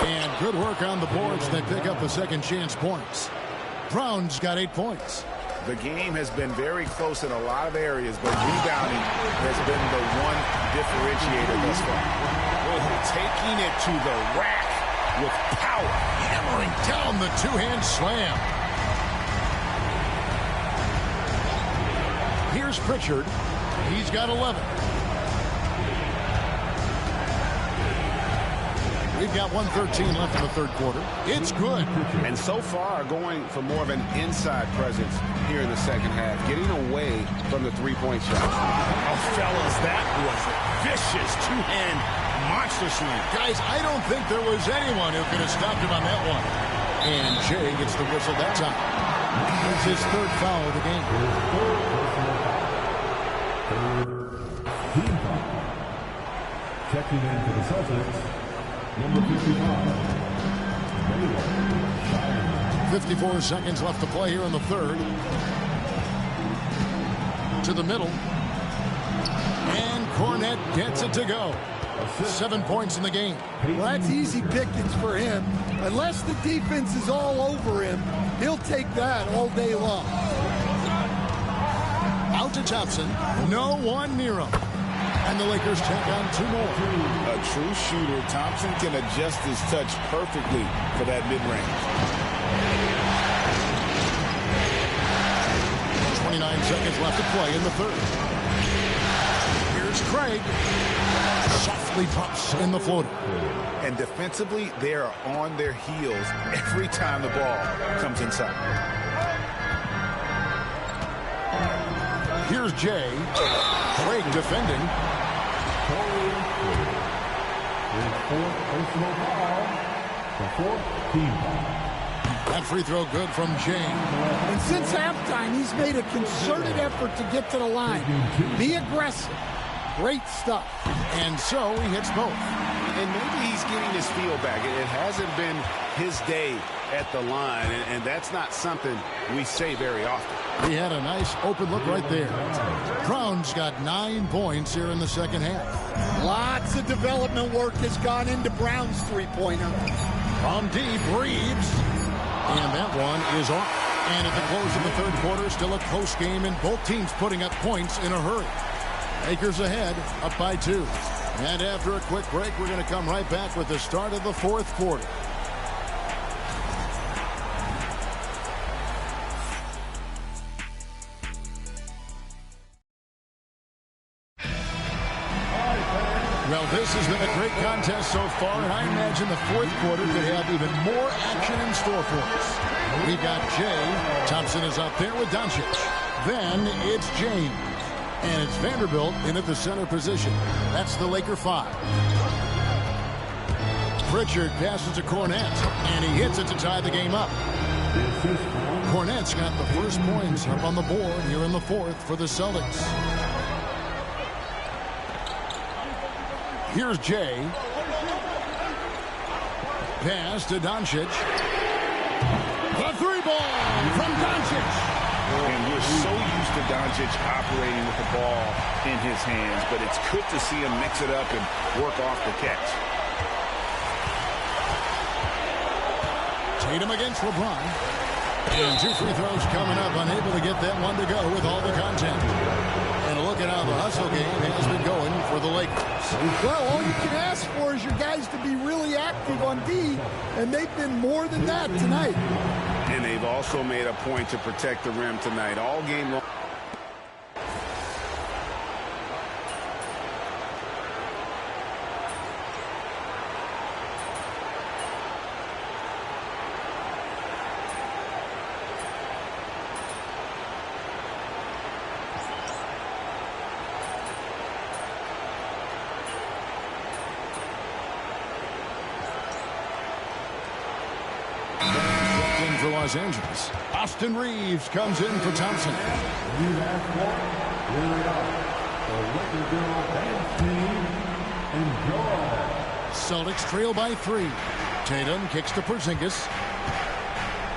And good work on the boards. They pick up the second chance points. Brown's got 8 points. The game has been very close in a lot of areas, but rebounding has been the one differentiator thus far. Taking it to the rack with power. Hammering down the 2-hand slam. Here's Pritchard. He's got 11. We've got 1:13 left in the third quarter. It's good. And so far, going for more of an inside presence here in the second half, getting away from the three-point shot. Oh, fellas, that was a vicious two-hand monster slam. Guys, I don't think there was anyone who could have stopped him on that one. And Jay gets the whistle that time. It's his 3rd foul of the game. Third team foul. Checking in for the Celtics. Number 55. 54 seconds left to play here in the third. To the middle. And Cornett gets it to go. 7 points in the game. Well, that's easy pickings for him. Unless the defense is all over him, he'll take that all day long. Out to Thompson. No one near him. And the Lakers take on 2 more. A true shooter, Thompson can adjust his touch perfectly for that mid-range. 29 seconds left to play in the third. Here's Craig. Softly drops in the floater. And defensively, they are on their heels every time the ball comes inside. Here's Jay. Craig defending. That free throw good from Jay. And since halftime, he's made a concerted effort to get to the line. Be aggressive. Great stuff. And so he hits both. And maybe he's getting his feel back. It hasn't been his day at the line, and that's not something we say very often. He had a nice open look right there. Brown's got 9 points here in the second half. Lots of development work has gone into Brown's three-pointer. From deep, Reeves. And that one is off. And at the close of the third quarter, still a close game, and both teams putting up points in a hurry. Lakers ahead, up by 2. And after a quick break, we're going to come right back with the start of the fourth quarter. Well, this has been a great contest so far, and I imagine the fourth quarter could have even more action in store for us. We've got Jay. Thompson is up there with Doncic. Then it's James. And it's Vanderbilt in at the center position. That's the Laker 5. Pritchard passes to Cornette, and he hits it to tie the game up. Cornette's got the first points up on the board here in the fourth for the Celtics. Here's Jay. Pass to Doncic. The three ball from Doncic. And we're so used to Doncic operating with the ball in his hands, but it's good to see him mix it up and work off the catch. Tatum against LeBron. And 2 free throws coming up, unable to get that one to go with all the contact. And a look at how the hustle game has been going for the Lakers. Well, all you can ask for is your guys to be really active on D, and they've been more than that tonight. And they've also made a point to protect the rim tonight all game long. For Los Angeles, Austin Reeves comes in for Thompson. Celtics trail by 3. Tatum kicks to Porzingis.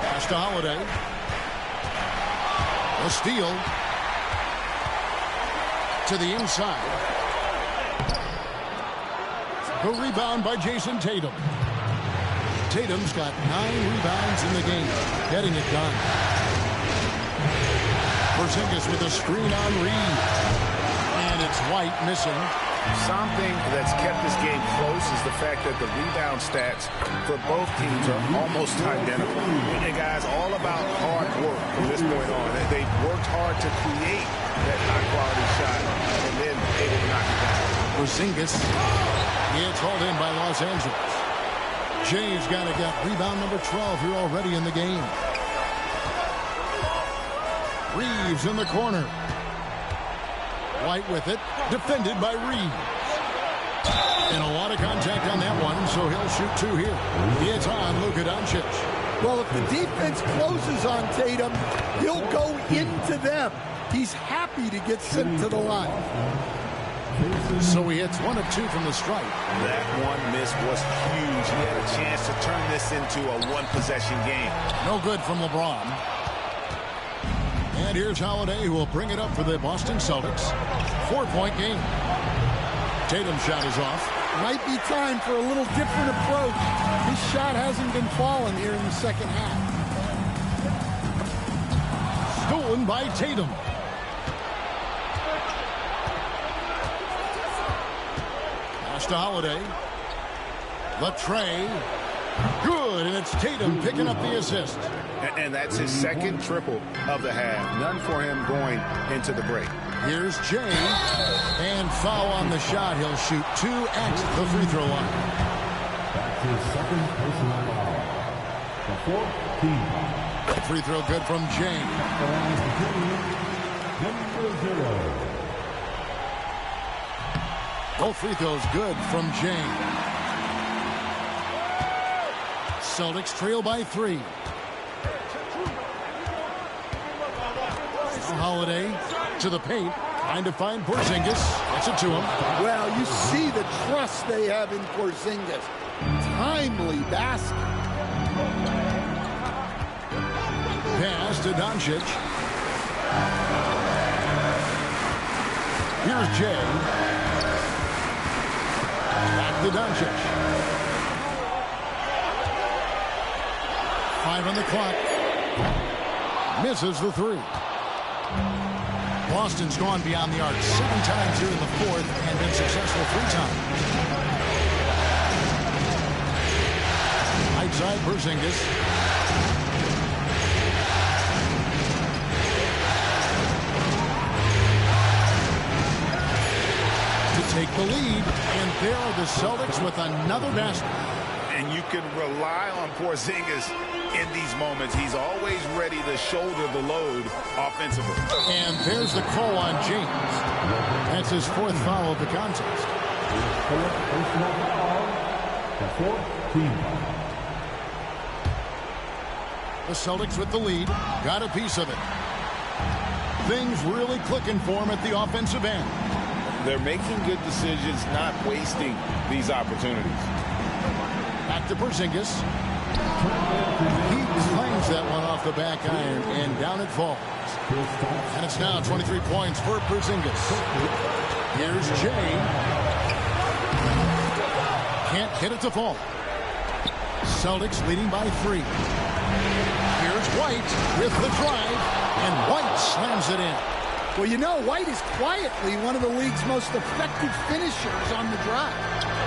Pass to Holiday. A steal to the inside. The rebound by Jason Tatum. Tatum's got 9 rebounds in the game, getting it done. Porzingis with a screen on Reed. And it's White missing. Something that's kept this game close is the fact that the rebound stats for both teams are almost identical. And guys, all about hard work from this point on. They've worked hard to create that high-quality shot and then able to knock it down. Porzingis, it's hauled in by Los Angeles. Jay's got rebound number 12 here already in the game. Reeves in the corner. White with it, defended by Reeves. And a lot of contact on that one, so he'll shoot 2 here. It's on Luka Doncic. Well, if the defense closes on Tatum, he'll go into them. He's happy to get sent to the line. So he hits 1 of 2 from the stripe. That one miss was huge. He had a chance to turn this into a one-possession game. No good from LeBron. And here's Holiday, who will bring it up for the Boston Celtics. 4-point game. Tatum's shot is off. Might be time for a little different approach. His shot hasn't been falling here in the second half. Stolen by Tatum. Pass to Holiday. The tray. Good, and it's Tatum picking up the assist. And that's his second triple of the half. None for him going into the break. Here's Jay, and foul on the shot. He'll shoot 2 at the free throw line. That's his second personal foul. The fourth team foul. Free throw good from Jay. Number 0. Both free throws good from Jay. Celtics trail by 3. Holiday to the paint, trying to find Porzingis. Gets it to him. Well, you see the trust they have in Porzingis. Timely basket. Pass to Doncic. Here's Jay. Back to Doncic. 5 on the clock. Misses the 3. Boston's gone beyond the arc 7 times here in the 4th and been successful 3 times. Right side, Porzingis. To take the lead, and there are the Celtics with another basket. And you can rely on Porzingis in these moments. He's always ready to shoulder the load offensively. And there's the call on James. That's his 4th foul of the contest. Personal foul. The fourth team foul. The Celtics with the lead. Got a piece of it. Things really clicking for him at the offensive end. They're making good decisions, not wasting these opportunities. Back to Porzingis. He clangs that one off the back iron, and down it falls. And it's now 23 points for Porzingis. Here's Jay. Can't hit it to fall. Celtics leading by 3. Here's White with the drive, and White slams it in. Well, you know, White is quietly one of the league's most effective finishers on the drive.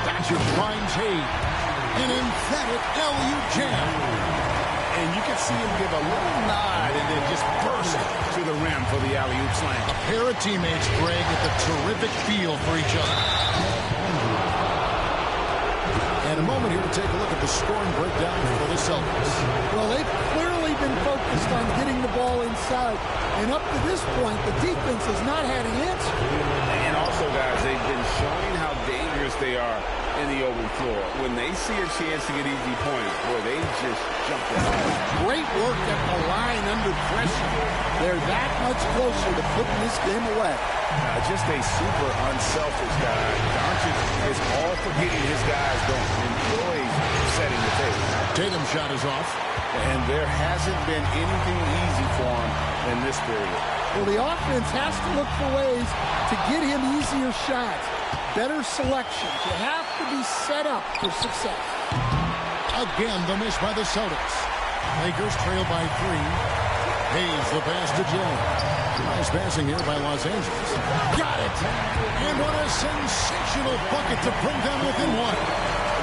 Doncic finds Hayes. An emphatic alley-oop jam. And you can see him give a little nod and then just burst to the rim for the alley-oop slam. A pair of teammates, Greg, with a terrific feel for each other. And a moment here to take a look at the scoring breakdown for the Celtics. Well, they've clearly been focused on getting the ball inside. And up to this point, the defense has not had an answer. And also, guys, they've been showing how dangerous they are in the open floor. When they see a chance to get easy points, boy, they just jump out. Great work at the line under pressure. They're that much closer to putting this game away. Just a super unselfish guy. Doncic is all for getting his guys going. Enjoys setting the pace. Tatum's shot is off. And there hasn't been anything easy for him in this period. Well, the offense has to look for ways to get him easier shots. Better selections. You have to be set up for success. Again, the miss by the Celtics. Lakers trail by 3. Hayes the pass to James. Nice passing here by Los Angeles. Got it! And what a sensational bucket to bring them within 1.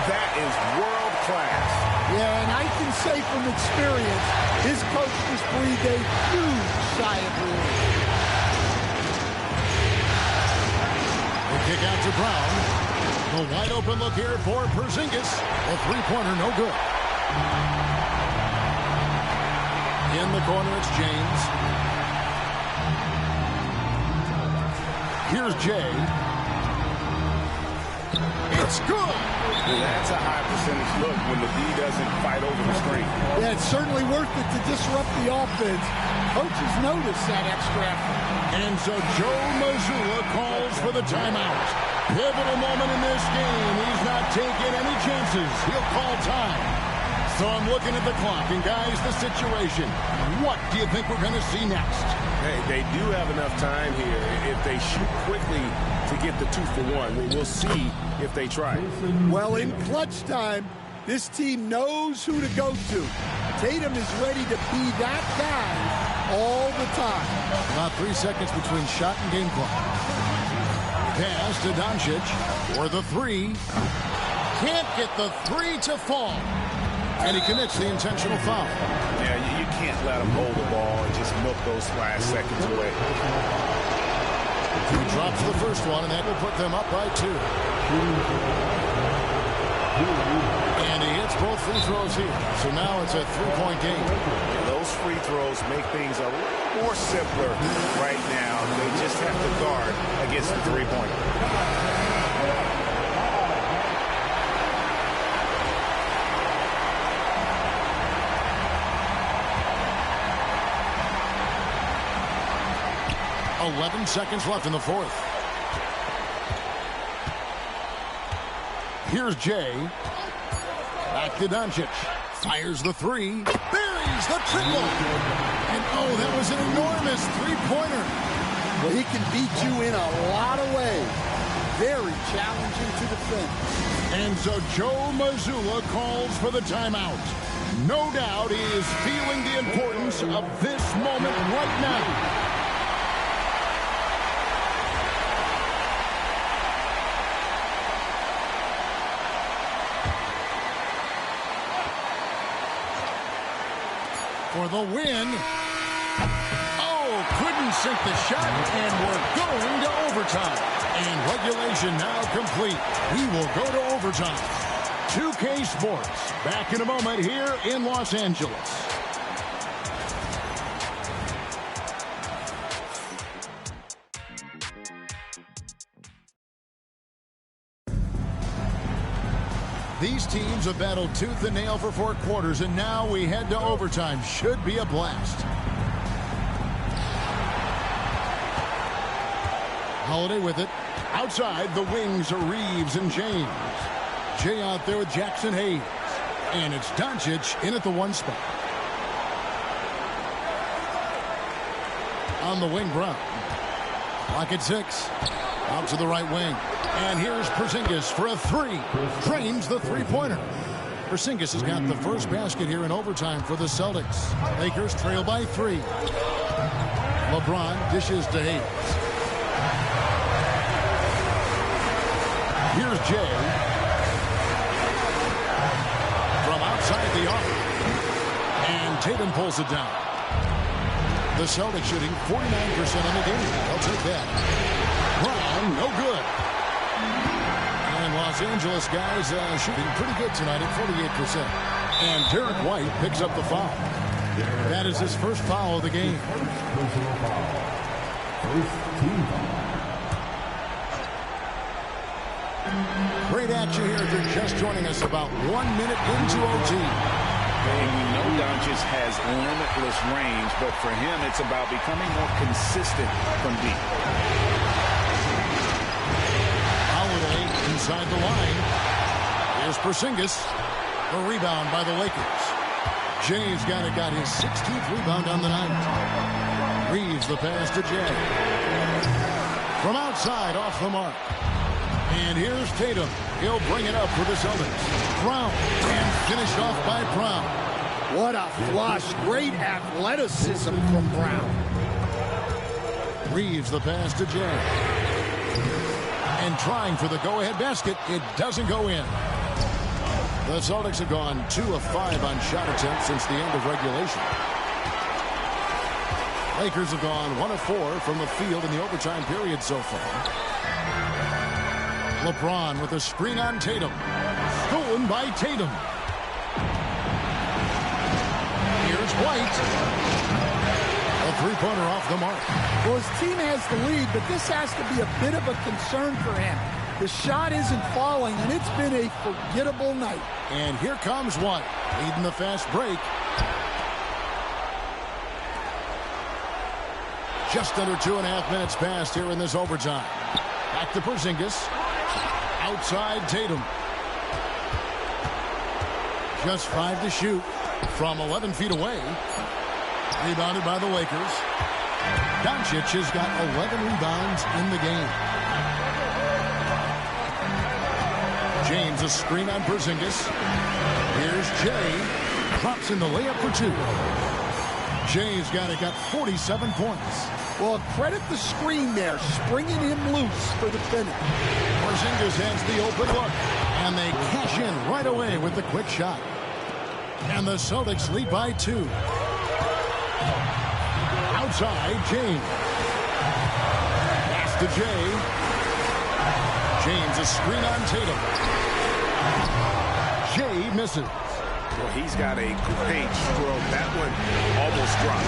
That is world class. Yeah, and I can say from experience, his coach just breathed a huge sigh of relief. The kick out to Brown. The wide open look here for Porzingis. The three-pointer no good. In the corner, it's James. Here's Jay. It's good. That's a high percentage look when the D doesn't fight over the screen. Yeah, it's certainly worth it to disrupt the offense. Coaches notice that extra effort. And so Joe Mazzulla calls for the timeout. Pivotal moment in this game. He's not taking any chances. He'll call time. So I'm looking at the clock, and guys, the situation. What do you think we're going to see next? Hey, they do have enough time here if they shoot quickly to get the 2-for-1. We'll see if they try. Well, in clutch time, this team knows who to go to. Tatum is ready to be that guy all the time. About 3 seconds between shot and game clock. Pass to Doncic for the 3. Can't get the 3 to fall. And he commits the intentional foul. Yeah, you can't let him hold the ball and just milk those last seconds away. He drops the first one, and that will put them up by 2. And he hits both free throws here. So now it's a 3-point game. Those free throws make things a little more simpler right now. They just have to guard against the three-pointer. Seconds left in the fourth. Here's Jay. Back to Doncic. Fires the 3. Buries the triple. And oh, that was an enormous three-pointer. Well, he can beat you in a lot of ways. Very challenging to defend. And so Joe Mazzulla calls for the timeout. No doubt he is feeling the importance of this moment right now. For the win. Oh, couldn't sink the shot, and we're going to overtime. And regulation now complete. We will go to overtime. 2K Sports, back in a moment here in Los Angeles. These teams have battled tooth and nail for 4 quarters, and now we head to overtime. Should be a blast. Holiday with it. Outside, the wings are Reeves and James. Jay out there with Jackson Hayes. And it's Doncic in at the 1 spot. On the wing, Brown. Clock at 6. Out to the right wing. And here's Porzingis for a 3. Drains the three-pointer. Porzingis has got the first basket here in overtime for the Celtics. Lakers trail by 3. LeBron dishes to Hayes. Here's Jay. From outside the arc. And Tatum pulls it down. The Celtics shooting 49% on the game. They'll take that. Brown, no good. And Los Angeles guys shooting pretty good tonight at 48%. And Derek White picks up the foul. That is his first foul of the game. Great action here if you're just joining us about 1 minute into OT. And we know Doncic has limitless range, but for him, it's about becoming more consistent from deep. Holiday inside the line. Here's Porzingis. A rebound by the Lakers. Jay's got his 16th rebound on the night. Reeves the pass to Jay. From outside, off the mark. And here's Tatum. He'll bring it up for the Celtics. Brown. And finished off by Brown. What a flush. Great athleticism from Brown. Reeves the pass to Jay. And trying for the go-ahead basket. It doesn't go in. The Celtics have gone 2 of 5 on shot attempts since the end of regulation. Lakers have gone 1 of 4 from the field in the overtime period so far. LeBron with a screen on Tatum. Stolen by Tatum. Here's White. A three-pointer off the mark. Well, his team has the lead, but this has to be a bit of a concern for him. The shot isn't falling, and it's been a forgettable night. And here comes White, leading the fast break. Just under 2.5 minutes passed here in this overtime. Back to Porzingis. Outside Tatum. Just 5 to shoot from 11 feet away. Rebounded by the Lakers. Doncic has got 11 rebounds in the game. James a screen on Porzingis. Here's Jay. Drops in the layup for 2. Jay's got 47 points. Well, credit the screen there, springing him loose for the finish. Porzingis has the open look, and they cash in right away with the quick shot. And the Celtics lead by 2. Outside, James. Pass to Jay. James, a screen on Tatum. Jay misses. Well, he's got a great stroke. That one almost dropped.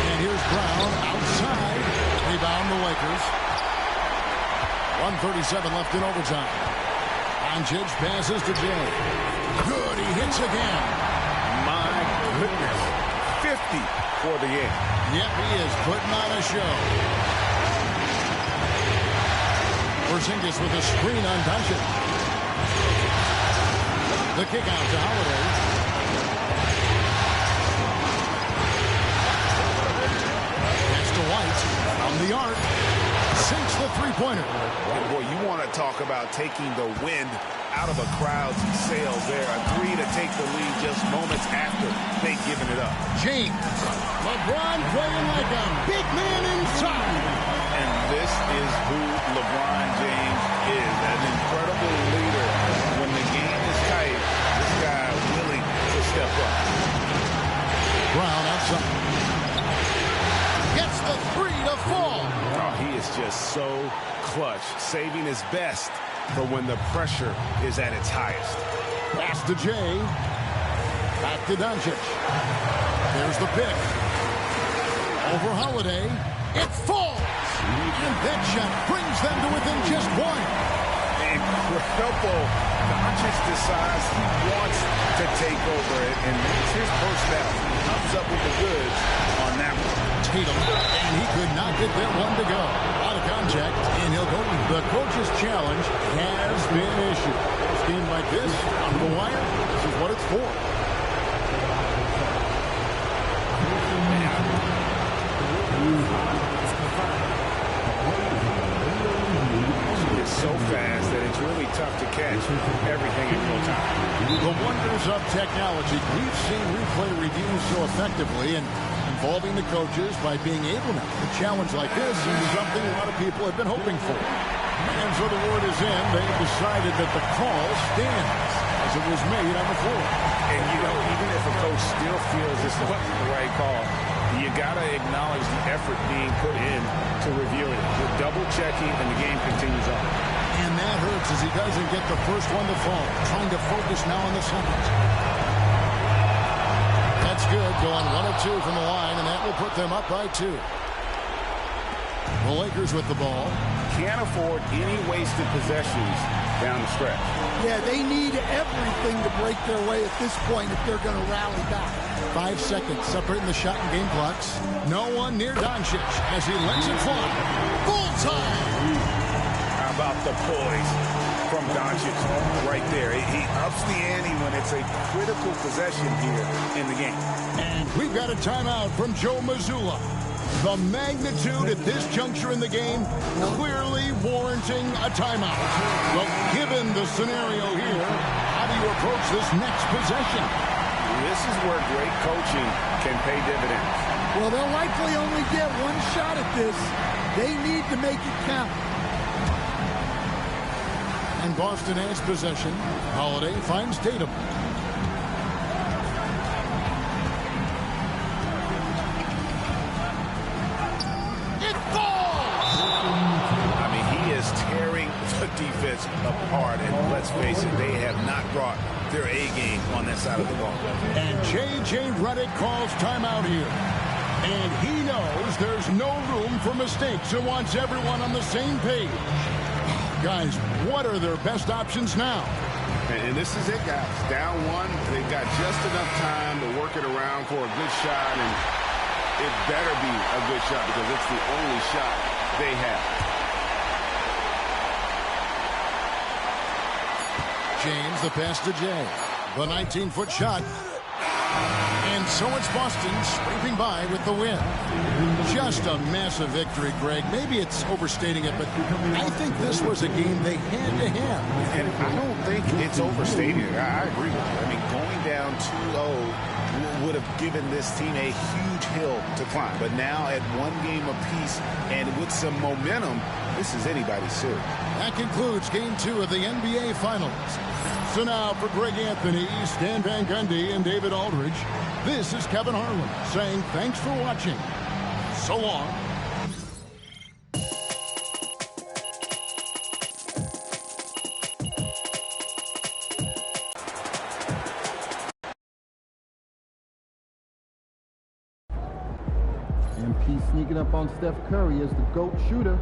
And here's Brown outside. Rebound the Lakers. 1:37 left in overtime. Doncic passes to Jay. Good, he hits again. My goodness. 50 for the end. Yep, he is putting on a show. Porzingis with a screen on Doncic. The kick out to Holiday. Pass to White on the arc. Sinks the three-pointer. Boy, you want to talk about taking the wind out of a crowd's sails there. A three to take the lead just moments after they've given it up. James. LeBron playing like a big man inside. And this is who LeBron James is. An incredible leader. When the game is tight, this guy willing to step up. Brown outside. Gets the three to fall. Oh, he is just so clutch, saving his best for when the pressure is at its highest. Pass to Jay. Back to Doncic. There's the pick. Over Holiday. It falls. And that shot brings them to within just one. Incredible. Doncic decides he wants to take over it, and it's his personnel. He comes up with the goods on that one. Tatum, and he could not get that one to go. Out of contact, and he'll go. The coach's challenge has been issued. A game like this, on the wire, this is what it's for. So fast that it's really tough to catch everything in real time. The wonders of technology. We've seen replay reviews so effectively and involving the coaches by being able now to challenge like this is something a lot of people have been hoping for. And so the word is in. They've decided that the call stands as it was made on the floor. And, you know, even if a coach still feels this wasn't the right call, you got to acknowledge the effort being put in to review it. We're double-checking, and the game continues on. And that hurts as he doesn't get the first one to fall. Trying to focus now on the second. That's good. Going 1 of 2 from the line, and that will put them up by 2. The Lakers with the ball. Can't afford any wasted possessions down the stretch. Yeah, they need everything to break their way at this point if they're going to rally back. 5 seconds separating the shot and game clocks. No one near Doncic as he lets it fly. Full time. How about the poise from Doncic right there? He ups the ante when it's a critical possession here in the game. And we've got a timeout from Joe Mazzulla. The magnitude at this juncture in the game clearly warranting a timeout. Well, given the scenario here, how do you approach this next possession? This is where great coaching can pay dividends. Well, they'll likely only get one shot at this. They need to make it count. And Boston has possession. Holiday finds Tatum. The defense apart, and let's face it, they have not brought their A game on that side of the ball. And J.J. Redick calls timeout here. And he knows there's no room for mistakes and wants everyone on the same page. Guys, what are their best options now? And this is it, guys. Down one, they've got just enough time to work it around for a good shot, and it better be a good shot because it's the only shot they have. James, the pass to Jay. The 19-foot shot. And so it's Boston scraping by with the win. Just a massive victory, Greg. Maybe it's overstating it, but I think this was a game they had to have. And I don't think it's overstating it. I agree with you. I mean, going down 2-0 would have given this team a huge hill to climb. But now at one game apiece and with some momentum, this is anybody's series. That concludes Game 2 of the NBA Finals. So now for Greg Anthony, Stan Van Gundy, and David Aldridge, this is Kevin Harlan saying thanks for watching. So long. MP sneaking up on Steph Curry as the GOAT shooter.